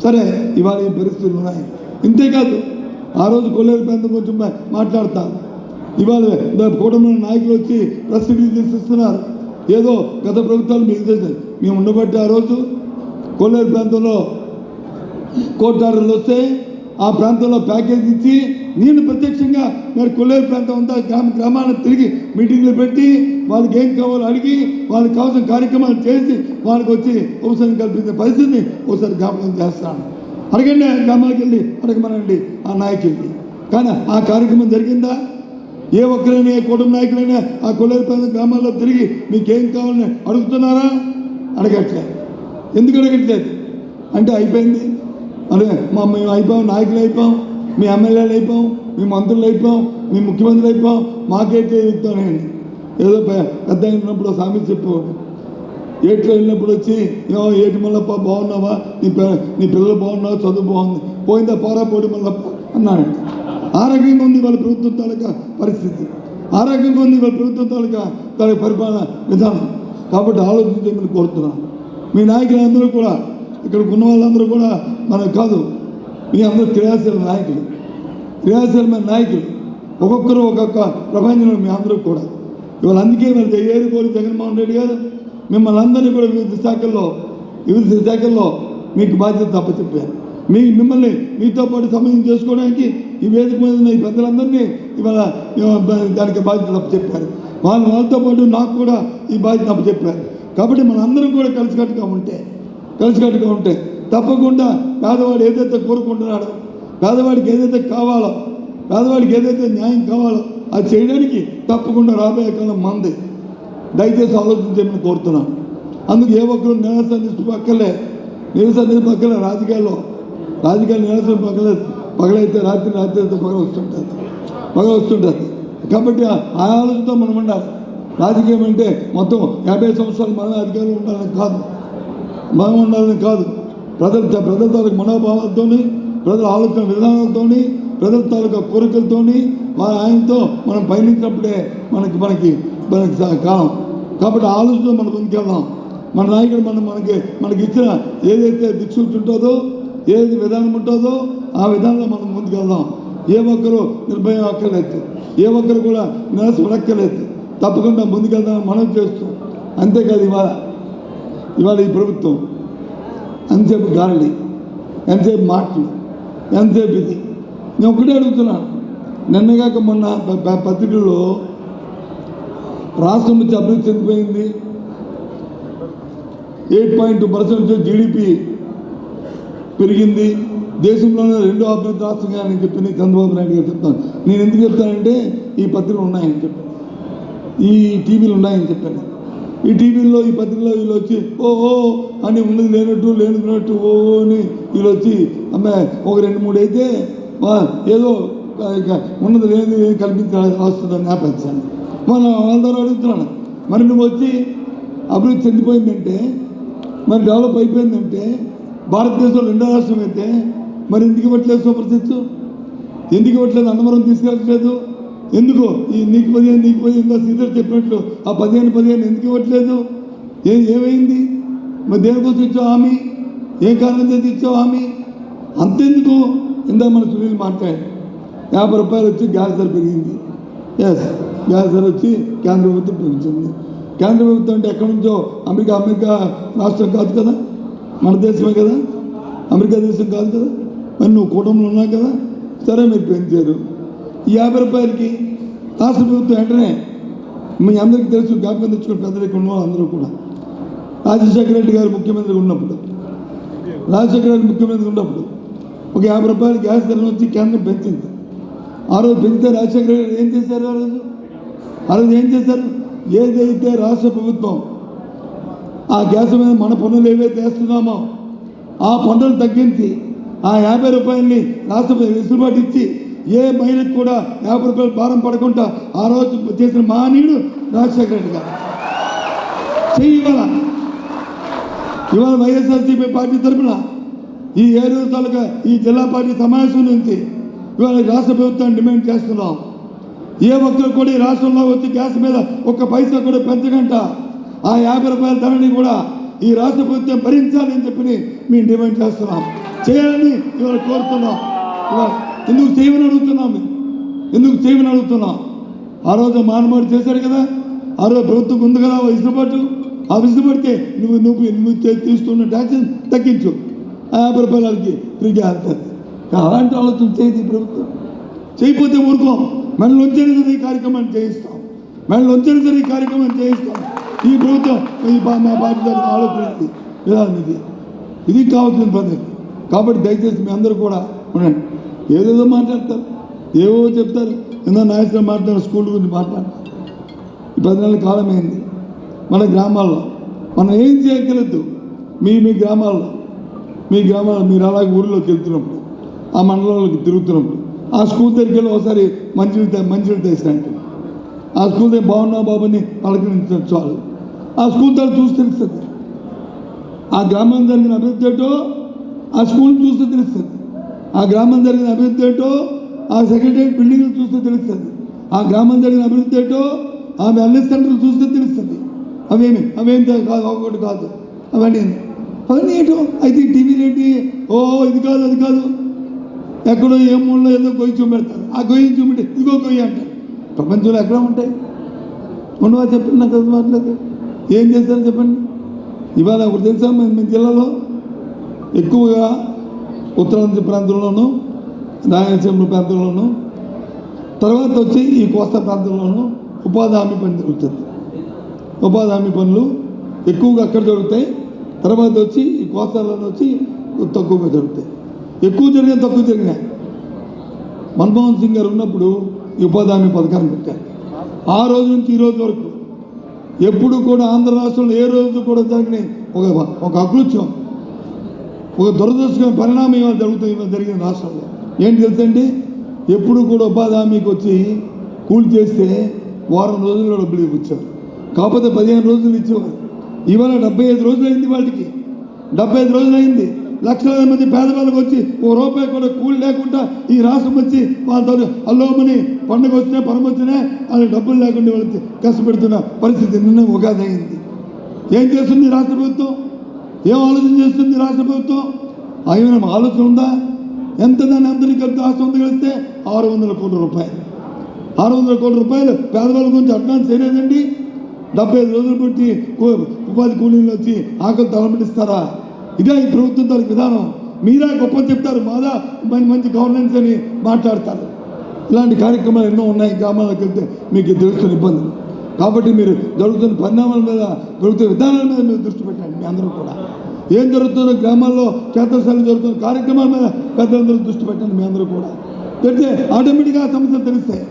సరే ఇవాళ ఈ పరిస్థితులు ఉన్నాయి. ఇంతేకాదు ఆ రోజు కొల్లేరు ప్రాంతం కొంచెం మాట్లాడతాను. ఇవాళ కూటమి నాయకులు వచ్చి ప్రెస్ రిలీజ్ ఇస్తున్నారు. ఏదో గత ప్రభుత్వాలు మీకు తెలుసు, మేము ఉండబట్టి ఆ రోజు కొల్లేరు ప్రాంతంలో కోర్టు ఆర్డర్లు వస్తే ఆ ప్రాంతంలో ప్యాకేజ్ ఇచ్చి నేను ప్రత్యక్షంగా మరి కొల్లేరు ప్రాంతం అంతా గ్రామాలను తిరిగి మీటింగ్లు పెట్టి వాళ్ళకి ఏం కావాలో అడిగి వాళ్ళకి కావాల్సిన కార్యక్రమాలు చేసి వాళ్ళకి వచ్చి ఉపశమనం కల్పించే పరిస్థితిని ఒకసారి జ్ఞాపకం చేస్తాను. అడగండి, గ్రామాలకు వెళ్ళి అడగమనండి ఆ నాయకులకి. కానీ ఆ కార్యక్రమం జరిగిందా? ఏ ఒక్కరైనా ఏ కుటుంబ నాయకులైనా ఆ కొల్లేరు ప్రాంతం గ్రామాల్లో తిరిగి మీకేం కావాలని అడుగుతున్నారా? అడగట్లేదు. ఎందుకు అడగట్లేదు అంటే అయిపోయింది, అదే మేము అయిపోయాం, నాయకులు అయిపోయాం, మీ ఎమ్మెల్యేలు అయిపోయాం, మీ మంత్రులు అయిపోయాం, మీ ముఖ్యమంత్రులు అయిపోయాం, మాకేటే చెప్తానండి. ఏదో పెద్ద అయినప్పుడు సామెత చెప్పేవాడు. ఏట్లో వెళ్ళినప్పుడు వచ్చి ఏటి మల్లప్ప బాగున్నావా, నీ పిల్లలు బాగున్నావా, చదువు బాగుంది, పోయిందా పోరా పోటీ మల్లప్ప అన్నాడు. ఆ రకంగా ఉంది వాళ్ళ ప్రభుత్వం తాలూకా పరిస్థితి, ఆ రకంగా ఉంది వాళ్ళ ప్రభుత్వం తాలూకా పరిపాలన విధానం. కాబట్టి ఆలోచించమని కోరుతున్నాను. మీ నాయకులందరూ కూడా, ఇక్కడికి ఉన్న వాళ్ళందరూ కూడా మనకు కాదు, మీ అందరూ క్రియాశీల నాయకులు, క్రియాశీలమైన నాయకులు, ఒక్కొక్కరు ఒక్కొక్క ప్రపంచంలో మీ అందరూ కూడా. ఇవాళ అందుకే మరి ఏరుకోరు జగన్మోహన్ రెడ్డి గారు మిమ్మల్ని అందరినీ కూడా వివిధ శాఖల్లో మీకు బాధ్యత అప్పచెప్పారు. మిమ్మల్ని మీతో పాటు సమయం చేసుకోవడానికి ఈ వేదిక మీద ఉన్న ఈ పెద్దలందరినీ ఇవాళ దానికి బాధ్యత అప్పచెప్పారు. వాళ్ళతో పాటు నాకు కూడా ఈ బాధ్యత అప్పచెప్పారు. కాబట్టి మనందరం కూడా కలిసికట్టుగా ఉంటే తప్పకుండా పేదవాడు ఏదైతే కోరుకుంటున్నాడో, పేదవాడికి ఏదైతే కావాలో, పేదవాడికి ఏదైతే న్యాయం కావాలో అది చేయడానికి తప్పకుండా రాబోయే కాలం మంది. దయచేసి ఆలోచించమని కోరుతున్నాను. అందుకు ఏ ఒక్కరు నిరాశ పక్కలే రాజకీయాలు నిరాశ పగలైతే రాత్రి అయితే పగల వస్తుంటుంది. కాబట్టి ఆ ఆలోచనతో మనం ఉండాలి. రాజకీయం అంటే మొత్తం 50 సంవత్సరాలు మన అధికారులు ఉండాలని కాదు, మనం ఉండాలని కాదు. ప్రజల తాలూకు మనోభావాలతో, ప్రజల ఆలోచన విధానాలతో, ప్రజల తాలూకా కోరికలతో ఆయనతో మనం పయనించినప్పుడే మనకి కాలం. కాబట్టి ఆలోచన మనం ముందుకెళ్దాం. మన నాయకుడు మనకి ఇచ్చిన ఏదైతే దిక్సూచి ఉంటుందో, ఏది విధానం ఉంటుందో ఆ విధానంలో మనం ముందుకెళ్దాం. ఏ ఒక్కరు నిర్భయం అక్కర్లేదు, ఏ ఒక్కరు కూడా నిరాశ పడక్కర్లేదు. తప్పకుండా ముందుకెళ్దామని మనం చేస్తూ, అంతేకాదు ఇవాళ ఈ ప్రభుత్వం ఎంతసేపు గాలి, ఎంతసేపు మాటలు, ఎంతసేపు ఇది. నేను ఒకటే అడుగుతున్నాను. నిన్నగాక మొన్న పత్రికల్లో రాష్ట్రం నుంచి అభివృద్ధి చెందిపోయింది, 8.2% జీడిపి పెరిగింది, దేశంలోనే 2వ అభివృద్ధి రాష్ట్రంగా నేను చెప్పింది చంద్రబాబు నాయుడు గారు చెప్తాను. నేను ఎందుకు చెప్తానంటే ఈ పత్రికలు ఉన్నాయని చెప్పాను, ఈ టీవీలు ఉన్నాయని చెప్పాను. ఈ టీవీల్లో ఈ పత్రికలో వీళ్ళు వచ్చి ఓ అని ఉన్నది లేనట్టు ఓ అని వీళ్ళు వచ్చి అమ్మాయి ఒక 2-3 అయితే ఏదో ఉన్నది లేని కల్పించాలి వస్తుందని జ్ఞాపించాను. మనం వాళ్ళ ద్వారా అడుగుతున్నాను. మరి నువ్వు వచ్చి అభివృద్ధి చెందిపోయిందంటే, మరి డెవలప్ అయిపోయిందంటే, భారతదేశంలో 2వ రాష్ట్రం అయితే మరి ఎందుకు ఇవ్వట్లేదు సూపర్ సిక్స్? ఎందుకు ఇవ్వట్లేదు? అన్నవరం తీసుకెళ్ళట్లేదు ఎందుకు? ఈ నీకు 15 సీజర్ చెప్పినట్లు ఆ 15 ఎందుకు ఇవ్వట్లేదు? ఏమైంది? మరి దేనికోసం ఇచ్చావు హామీ? ఏ కారణం చేసి ఇచ్చావు హామీ? అంతెందుకు? ఇందాక మన సునీల్ మాట్లాడు, 50 రూపాయలు వచ్చి గ్యాస్ ధర పెరిగింది. ఎస్, గ్యాస్ ధర వచ్చి కేంద్ర ప్రభుత్వం పెంచింది. కేంద్ర ప్రభుత్వం అంటే ఎక్కడి నుంచో అమెరికా రాష్ట్రం కాదు కదా, మన దేశమే కదా, అమెరికా దేశం కాదు కదా. మరి నువ్వు కూటమిలో ఉన్నావు కదా, సరే మీరు పెంచారు. ఈ 50 రూపాయలకి రాష్ట్ర ప్రభుత్వం వెంటనే మీ అందరికీ తెలుసు, జ్ఞాపకం తెచ్చుకుని పెద్దలకి ఉన్న అందరూ కూడా రాజశేఖర రెడ్డి గారు ముఖ్యమంత్రిగా ఉన్నప్పుడు ఒక 50 రూపాయలు గ్యాస్ ధర నుంచి కేంద్రం పెంచింది. ఆ రోజు పెంచితే రాజశేఖర రెడ్డి ఏం చేశారు? ఆ రోజు ఏం చేశారు? ఏదైతే రాష్ట్ర ప్రభుత్వం ఆ గ్యాస్ మీద మన పన్నులు ఏవైతే వేస్తున్నామో ఆ పన్నులు తగ్గించి ఆ 50 రూపాయలని రాష్ట్ర వెసులుబాటు ఇచ్చి ఏ మహిళకు కూడా 50 రూపాయలు భారం పడకుండా ఆ రోజు చేసిన మహనీయుడు రాజశేఖర రెడ్డి గారు. ఇవాళ వైఎస్ఆర్సీపీ పార్టీ తరఫున ఈ ఏలూరు తాలూకా ఈ జిల్లా పార్టీ సమావేశం నుంచి ఇవాళ రాష్ట్ర ప్రభుత్వాన్ని డిమాండ్ చేస్తున్నాం. ఏ ఒక్కరు కూడా ఈ రాష్ట్రంలో వచ్చి గ్యాస్ మీద 1 పైసా కూడా పెంచకుండా ఆ 50 రూపాయల ధరని కూడా ఈ రాష్ట్ర ప్రభుత్వం భరించాలని చెప్పి మేము డిమాండ్ చేస్తున్నాం. చేయాలని ఇవాళ కోరుతున్నాం. ఇవాళ ఎందుకు చేయమని అడుగుతున్నాం మేము, ఎందుకు చేయమని అడుగుతున్నాం. ఆ రోజు మానవాడు చేశాడు కదా, ఆ రోజు ప్రభుత్వం ఉంది కదా విసులుబాటు. ఆ విసులుబాటుకే నువ్వు తీసుకున్న ట్యాక్స్ తగ్గించు, 50 రూపాయలకి ఫ్రీగా వెళ్తుంది. అలాంటి ఆలోచన చేయదు ఈ ప్రభుత్వం. చేయకపోతే ఊరుకోం, మెడలోంచైనా సరే ఈ కార్యక్రమాన్ని చేయిస్తాం, మెడలోంచైనా సరే ఈ కార్యక్రమాన్ని చేయిస్తాం. ఈ ప్రభుత్వం మా బాధ్యత ఆలోచన విధానం ఇది కావాల్సిన పని. కాబట్టి దయచేసి మీ అందరూ కూడా ఉండండి. ఏదేదో మాట్లాడతారు, ఏవో చెప్తారు. ఏదో నాయకులు మాట్లాడారు, స్కూల్ గురించి మాట్లాడతారు. ఈ 10 నెలల కాలం అయింది. మన గ్రామాల్లో మనం ఏం చేయగలదు. మీ గ్రామాల్లో మీరు అలాగే ఊరిలోకి వెళ్తున్నప్పుడు, ఆ మండలంలోకి తిరుగుతున్నప్పుడు, ఆ స్కూల్ దగ్గరికి వెళ్ళి ఒకసారి మంచినీళ్ళు తెచ్చినట్టు ఆ స్కూల్ దగ్గర బాగున్నావు బాబుని పలకరించడం చాలు. ఆ స్కూల్ దగ్గర చూసి తెలుస్తుంది. ఆ గ్రామం జరిగిన అభివృద్ధి ఏంటో ఆ స్కూల్ చూస్తే తెలుస్తుంది. ఆ గ్రామం జరిగిన అభివృద్ధి ఏంటో ఆ సెక్రటరీ బిల్డింగ్లు చూస్తే తెలుస్తుంది. ఆ గ్రామం జరిగిన అభివృద్ధి ఏంటో ఆ వెల్నెస్ సెంటర్లు చూస్తే తెలుస్తుంది. అవేం కాదు, ఒకటి కాదు, అవన్నీ ఏంటో. అయితే టీవీలు ఏంటి, ఇది కాదు అది కాదు, ఎక్కడో ఏ మూలలో ఏదో గొయ్యి చూపెడతారు. ఆ గొయ్యి చూపెట్టి ఇదిగో గొయ్యి అంటారు. ప్రపంచంలో ఎక్కడ ఉంటాయి? ఉండవా చెప్పండి, నాకు అది మాట్లాడదు. ఏం చేశారు చెప్పండి. ఇవాళ ఒకటి తెలుసా, మీ జిల్లాలో ఎక్కువగా ఉత్తరాంధ్ర ప్రాంతంలోనూ, రాయలసీమ ప్రాంతంలోనూ, తర్వాత వచ్చి ఈ కోస్తా ప్రాంతంలోనూ ఉపాధి హామీ పని జరుగుతుంది. ఉపాధి హామీ పనులు ఎక్కువగా అక్కడ జరుగుతాయి. తర్వాత వచ్చి ఈ కోస్తాలోనే వచ్చి తక్కువగా జరుగుతాయి. ఎక్కువ జరిగినాయి, తక్కువ జరిగినాయి. మన్మోహన్ సింగ్ గారు ఉన్నప్పుడు ఈ ఉపాధి హామీ పథకాన్ని పెట్టారు. ఆ రోజు నుంచి ఈ రోజు వరకు ఎప్పుడు కూడా ఆంధ్ర రాష్ట్రంలో ఏ రోజు కూడా జరిగినాయి ఒక అకృత్యం, ఒక దురదృష్టమైన పరిణామం ఇవాళ జరిగిన రాష్ట్రంలో ఏంటి తెలుసండి. ఎప్పుడు కూడా ఉపాధి హామీకి వచ్చి కూలి చేస్తే వారం రోజుల్లో డబ్బులు ఇచ్చారు. కాకపోతే 15 రోజులు ఇచ్చేవారు. ఇవాళ 75 రోజులు అయింది. వాళ్ళకి 75 రోజులు అయింది. లక్షలాది మంది పేదవాళ్ళకి వచ్చి ₹1 కూడా కూలి లేకుండా ఈ రాష్ట్రం వచ్చి వాళ్ళతో అల్లోమని పండుగ వచ్చినా పరం వచ్చినా వాళ్ళకి డబ్బులు లేకుండా వాళ్ళకి కష్టపెడుతున్న పరిస్థితి నిన్న ఉగాది అయింది. ఏం చేస్తుంది రాష్ట్ర ప్రభుత్వం? ఏం ఆలోచన చేస్తుంది రాష్ట్ర ప్రభుత్వం? ఏమైనా ఆలోచన ఉందా? ఎంత దాన్ని అందరికీ రాష్ట్రం కలిస్తే 600 కోట్ల రూపాయలు. 600 కోట్ల రూపాయలు పేదవాళ్ళ గురించి అడ్వాన్స్ చేయలేదండి. 75 రోజులు బట్టి ఉపాధి కూలీలు వచ్చి ఆకలి తలమటిస్తారా? ఇదే ఈ ప్రభుత్వం దానికి విధానం. మీరే గొప్ప చెప్తారు, మాదా మంచి గవర్నెన్స్ అని మాట్లాడతారు. ఇలాంటి కార్యక్రమాలు ఎన్నో ఉన్నాయి. గ్రామాలకు వెళ్తే మీకు తెలుస్తున్న ఇబ్బందులు. కాబట్టి మీరు జరుగుతున్న పరిణామాల మీద, జరుగుతున్న విధానాల మీద మీరు దృష్టి పెట్టండి. మీ అందరూ కూడా ఏం జరుగుతుందో గ్రామాల్లో క్షేత్రస్థాయిలో జరుగుతున్న కార్యక్రమాల మీద పెద్దలందరూ దృష్టి పెట్టండి. మీ అందరూ కూడా పెడితే ఆటోమేటిక్గా సమస్యలు తెలుస్తాయి.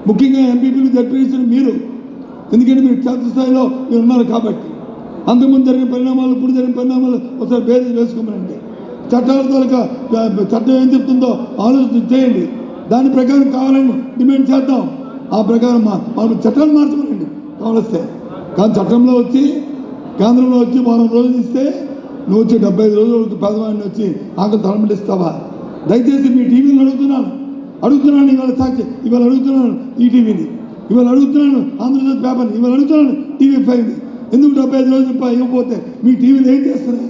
ముఖ్యంగా ఎంపీపీలు జడ్పీసీలు మీరు, ఎందుకంటే మీరు క్షేత్రస్థాయిలో మీరు ఉన్నారు కాబట్టి. అంతకుముందు జరిగిన పరిణామాలు, ఇప్పుడు జరిగిన పరిణామాలు ఒకసారి బేరీ వేసుకోమనండి. చట్టాల తాలూకా చట్టం ఏం చెప్తుందో ఆలోచన చేయండి. దాని ప్రకారం కావాలని డిమాండ్ చేద్దాం. ఆ ప్రకారం వాళ్ళు చట్టాలు మార్చమనండి కావలిస్తే. కానీ చట్టంలో వచ్చి కేంద్రంలో వచ్చి వారం రోజులు ఇస్తే నువ్వు వచ్చి 75 రోజులు పేదవాడిని వచ్చి ఆకలి తలమటిస్తావా? దయచేసి మీ టీవీని అడుగుతున్నాను ఇవాళ సాక్షి, ఇవాళ అడుగుతున్నాను ఈటీవీని, ఇవాళ అడుగుతున్నాను ఆంధ్రజ్యోతి పేపర్ని, ఇవాళ అడుగుతున్నాను TV5ని. ఎందుకు 75 రోజులు ఇవ్వకపోతే మీ టీవీలు ఏం చేస్తున్నాయి?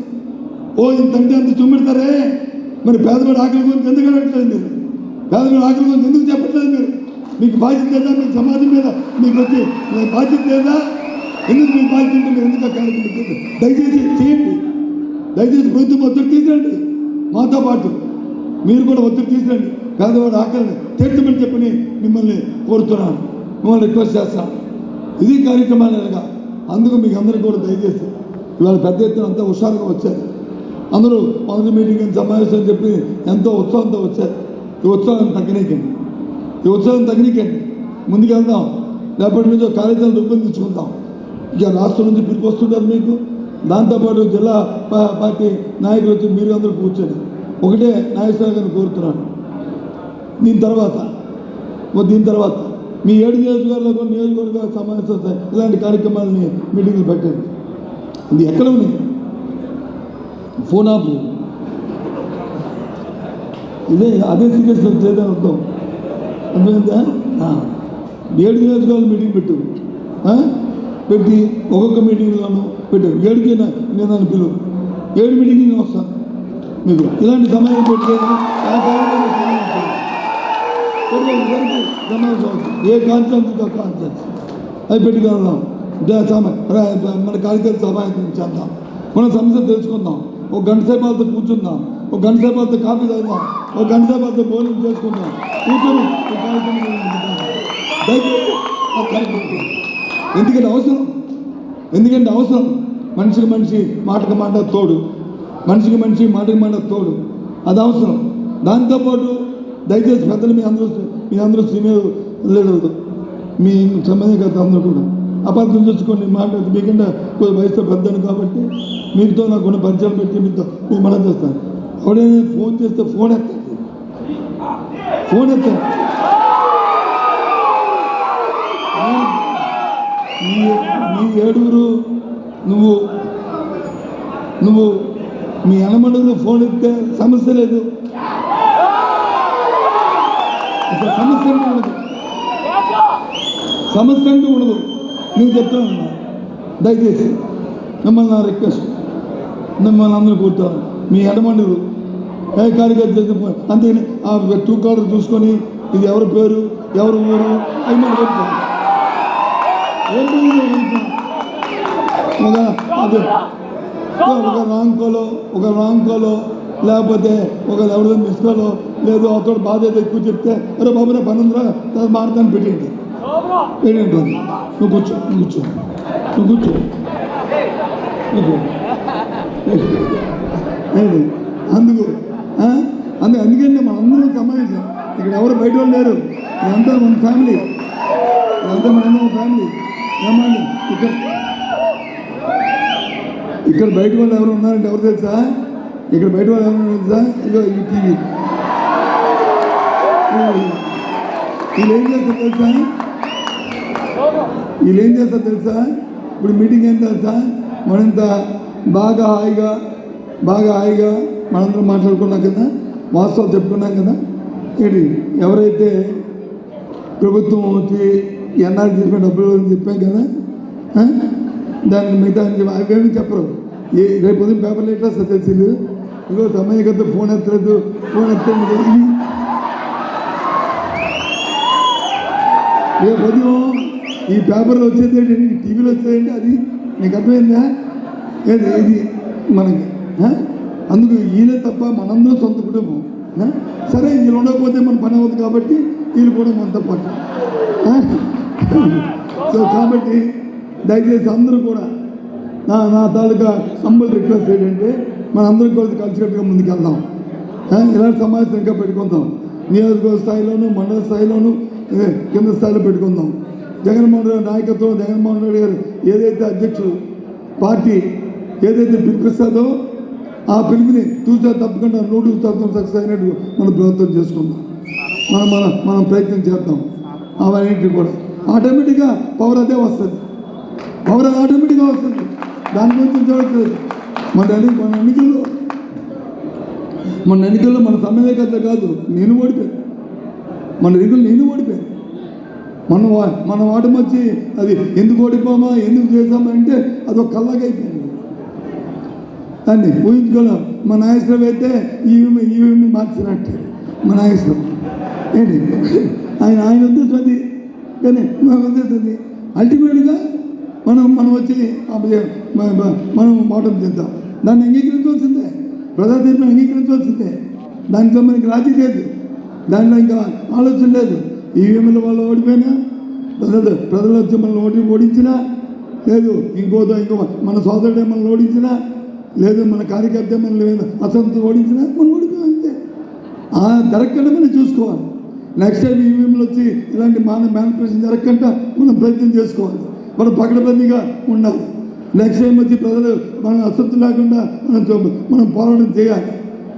ఇంతంటే అంత చూపెడతారే. మరి పేదవాడి ఆకలి గురించి ఎందుకు అడగట్లేదు మీరు? పేదవాడి ఆకలి గురించి ఎందుకు చెప్పట్లేదు మీరు? మీకు బాధ్యత లేదా? మీ సమాజం మీద మీకు వచ్చి బాధ్యత లేదా? ఎందుకు మీకు బాధ్యత ఉంటే మీరు ఎందుకు కార్యక్రమం దయచేసి చేయండి. దయచేసి ప్రభుత్వం ఒత్తిడి తీసుకురండి. మాతో పాటు మీరు కూడా ఒత్తిడి తీసుకురండి. పేదవాడి ఆకలిని తీర్చమని చెప్పని మిమ్మల్ని కోరుతున్నాను, మిమ్మల్ని రిక్వెస్ట్ చేస్తాను. ఇది కార్యక్రమాలుగా. అందుకు మీకు అందరికీ కూడా దయచేసి ఇవాళ పెద్ద ఎత్తున అంతా హుషారుగా వచ్చారు. అందరూ మొదటి మీటింగ్ సమావేశం అని చెప్పి ఎంతో ఉత్సాహంతో వచ్చారు. ఈ ఉత్సాహం తగ్గనీకండి. ముందుకెళ్దాం. రేపటి నుంచి కార్యక్రమాలు రూపొందించుకుందాం. ఇక రాష్ట్రం నుంచి పిలిపి వస్తుంటారు మీకు. దాంతోపాటు జిల్లా పార్టీ నాయకులు వచ్చి మీరు అందరూ కూర్చొని ఒకటే నాగేశ్వర గారిని కోరుతున్నాను. దీని తర్వాత మీ 7 నియోజకవర్గ సమావేశాలు ఇలాంటి కార్యక్రమాలని మీటింగ్లు పెట్టండి. ఇది ఎక్కడ ఉన్నాయి? ఫోన్ ఆపు. అదే సీరియస్ చేద్దాం అర్థం. అర్థమైందా? 7 నియోజకవర్గాలు మీటింగ్ పెట్టి ఒక్కొక్క మీటింగ్లోనూ పెట్టారు. 7కి నేను పిలువు. 7 మీటింగ్కి నేను వస్తాను. మీకు ఇలాంటి సమయం పెడితే ఆ కాలంలో సమావేశం ఏ కాన్ఫరెన్స్ కాన్ఫరెన్స్ అవి పెట్టుకెళ్దాం మన కార్యకర్త సమావేశం చేద్దాం, మన సమస్య తెలుసుకుందాం, ఒక గంట సేపు వాళ్ళతో కూర్చుందాం, ఒక గంట సేపు వాళ్ళతో కాఫీ తాగుదాం, ఒక గంట సేపు వాళ్ళతో భోజనం చేసుకుందాం, కూర్చొని ఈ కార్యక్రమం దయచేసి ఆ కార్యక్రమం ఎందుకంటే అవసరం మనిషికి మనిషి మాటకు మాట తోడు, మనిషికి మనిషి మాటకు మాట తోడు, అది అవసరం. దాంతోపాటు దయచేసి పెద్దలు మీ అందరూ సీనియర్ లీడర్లు మీ సంబంధిత అందరూ కూడా అపార్థం చూసుకొని మాట్లాడుతూ మీకంటే కొంచెం వయసులో పెద్దను కాబట్టి మీతో నాకు కొన్ని పరిచయం పెట్టి మీతో మేము మనం చేస్తాను. ఎవడైనా ఫోన్ చేస్తే ఫోన్ ఎత్తండి. మీ ఏడుగురు నువ్వు మీ అనమడుగురు ఫోన్ ఎత్తే సమస్య లేదు, అసలు సమస్య అంటూ ఉండదు. నేను చెప్తా ఉన్నా, దయచేసి మిమ్మల్ని నా రిక్వెస్ట్, మిమ్మల్ని అందరూ కూర్చోవాలి. మీ ఎడమండరు ఏ కార్యకర్త అంతేని ఆ టూ కార్డు చూసుకొని ఇది ఎవరి పేరు ఎవరి ఊరు అవి మనం పెడతాం. ఒక రాంగ్ కాలో లేకపోతే ఒక ఎవరిదో మిస్ కాలో లేదు అతడు బాధ ఎక్కువ చెప్తే అరే బాబు నా పని ఉందిరా తర్వాత మాడతాను పెట్టేయండి. నువ్వు కూర్చో అందుకని మన అందరం సమావేశం. ఇక్కడ ఎవరు బయట వాళ్ళు లేరు, ఇదంతా మన ఫ్యామిలీ, ఏమండి ఇక్కడ బయట వాళ్ళు ఎవరు ఉన్నారంటే ఎవరు తెలుసా? ఇక్కడ బయట వాళ్ళు ఎవరు తెలుసా? ఇదో ఈ టీవీ వీళ్ళు ఏం చేస్తారు తెలుసా? ఇప్పుడు మీటింగ్ ఏం తెలుసా? మనంత బాగా హాయిగా మనందరం మాట్లాడుకున్నాం కదా, వాస్తవాలు చెప్పుకున్నాం కదా. ఏంటి ఎవరైతే ప్రభుత్వం వచ్చి ఎన్ఆర్ తీసుకునే డబ్బులు చెప్పాం కదా, దానికి మిగతా అవేమి చెప్పరు. రేపు ఉదయం పేపర్లు ఎట్లా తెలిసింది, ఇదిగో సమయం కదా ఫోన్ ఎత్తలేదు రేపు ఉదయం ఈ పేపర్లో వచ్చేది ఏంటి, టీవీలో వచ్చేదంటే అది నీకు అర్థమైందా? ఇది మనకి అందుకు వీళ్ళే తప్ప మనందరూ సొంత కుటుంబం. సరే వీళ్ళు ఉండకపోతే మన పని అవ్వదు కాబట్టి వీళ్ళు కూడా మనతో పాటు. సో కాబట్టి దయచేసి అందరూ కూడా నా తాలూకా హంబుల్ రిక్వెస్ట్ ఏంటంటే మనందరం కూడా కలిసికట్టుగా ముందుకెళ్దాం. ఇలాంటి సమావేశం ఇంకా పెట్టుకుందాం. నియోజకవర్గ స్థాయిలోనూ మండల స్థాయిలోనూ కింద స్థాయిలో పెట్టుకుందాం. జగన్మోహన్ రెడ్డి నాయకత్వం, జగన్మోహన్ రెడ్డి గారు ఏదైతే అధ్యక్షుడు పార్టీ ఏదైతే పిలిపిస్తుందో ఆ పిలుపుని తూచా తప్పకుండా 100% సక్సెస్ అయినట్టు మనం ప్రభుత్వం చేసుకుందాం. మనం ప్రయత్నం చేద్దాం. అవన్నింటినీ కూడా ఆటోమేటిక్గా పవర్ అదే వస్తుంది, ఆటోమేటిక్గా వస్తుంది. దాని గురించి చూడట్లేదు. మన ఎన్నికల్లో మన సమన్వయకర్త కాదు నేను ఓడిపోయాను, మన ఎన్నికలు నేను ఓడిపోయాను. మన వాటం వచ్చి అది ఎందుకు ఓడిపోమా ఎందుకు చేసామా అంటే అదొక కళ్ళగా అయిపోయింది. దాన్ని ఊహించుకోలేం. మన నాయకులు అయితే ఈవీఎంని మార్చినట్టు మన నాయకులు ఏంటి ఆయన ఉద్దేశం అది, కానీ మన ఉద్దేశం అది అల్టిమేట్గా మనం వచ్చి మనం ఓటం చేద్దాం. దాన్ని అంగీకరించవలసిందే, ప్రజాతీర్పుని అంగీకరించవలసిందే. దాంట్లో మనకి రాజీ లేదు, దాంట్లో ఇంకా ఆలోచన లేదు. ఈవీఎంల వాళ్ళు ఓడిపోయినా ప్రజలు వచ్చి మనల్ని ఓడించినా లేదు, ఇంకో మన సోదరుడే మనల్ని ఓడించినా లేదు, మన కార్యకర్త మనల్ని అసంతృప్తి ఓడించినా మనం ఓడిపోయాం అంతే. ఆ జరగకుండా మనం చూసుకోవాలి. నెక్స్ట్ టైం ఈవీఎంలు వచ్చి ఇలాంటి మ్యానిపులేషన్ జరగకుండా మనం ప్రయత్నం చేసుకోవాలి. మనం పకడ్బందీగా ఉండాలి. నెక్స్ట్ టైం వచ్చి ప్రజలు మనం అసంతృప్తి లేకుండా మనం పోరాటం చేయాలి.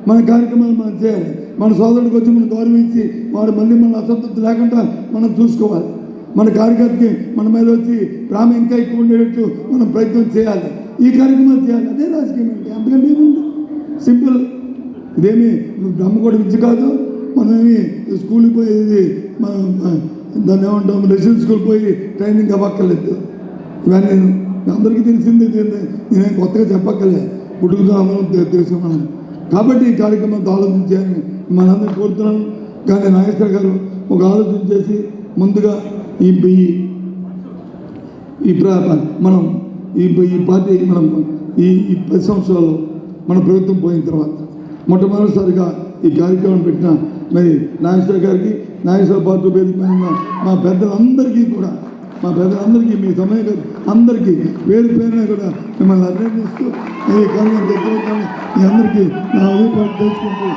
మన కార్యక్రమాలు మనం చేయాలి. మన సోదరుడికి వచ్చి మనం గౌరవించి వాడు మళ్ళీ మన అసంతృప్తి లేకుండా మనం చూసుకోవాలి. మన కార్యకర్తకి మన మీద వచ్చి ప్రేమ ఇంకా ఎక్కువ ఉండేటట్టు మనం ప్రయత్నం చేయాలి. ఈ కార్యక్రమాలు చేయాలి. అదే రాజకీయం అంటే అంతకంటే ఏముంది, సింపుల్. ఇదేమి బ్రహ్మకోటి విద్య కాదు. మనమేమి స్కూల్కి పోయేది దాన్ని ఏమంటాం రెసిడెన్షియల్ స్కూల్ పోయి ట్రైనింగ్ అవ్వక్కర్లేదు. ఇవన్నీ అందరికీ తెలిసింది, నేనేం కొత్తగా చెప్పక్కర్లే. పుట్టుకతో అందరం తెలుసు. మనం కాబట్టి ఈ కార్యక్రమంతో ఆలోచించాలని మనందరినీ కోరుతున్నాను. కానీ నాగేశ్వర గారు ఒక ఆలోచన చేసి ముందుగా మనం ఈ పార్టీ మనం ఈ 10 సంవత్సరాల్లో మన ప్రభుత్వం పోయిన తర్వాత మొట్టమొదటిసారిగా ఈ కార్యక్రమం పెట్టిన మరి నాగేశ్వర గారికి, నాగేశ్వర పార్టీ వేదిక మీద ఉన్న మా పెద్దలందరికీ కూడా మీ సమయం అందరికీ పేరు పేరున కూడా మిమ్మల్ని అభినందిస్తూ ఈ కార్యక్రమం మీ అందరికీ నా అభిప్రాయం తెలుసుకుంటూ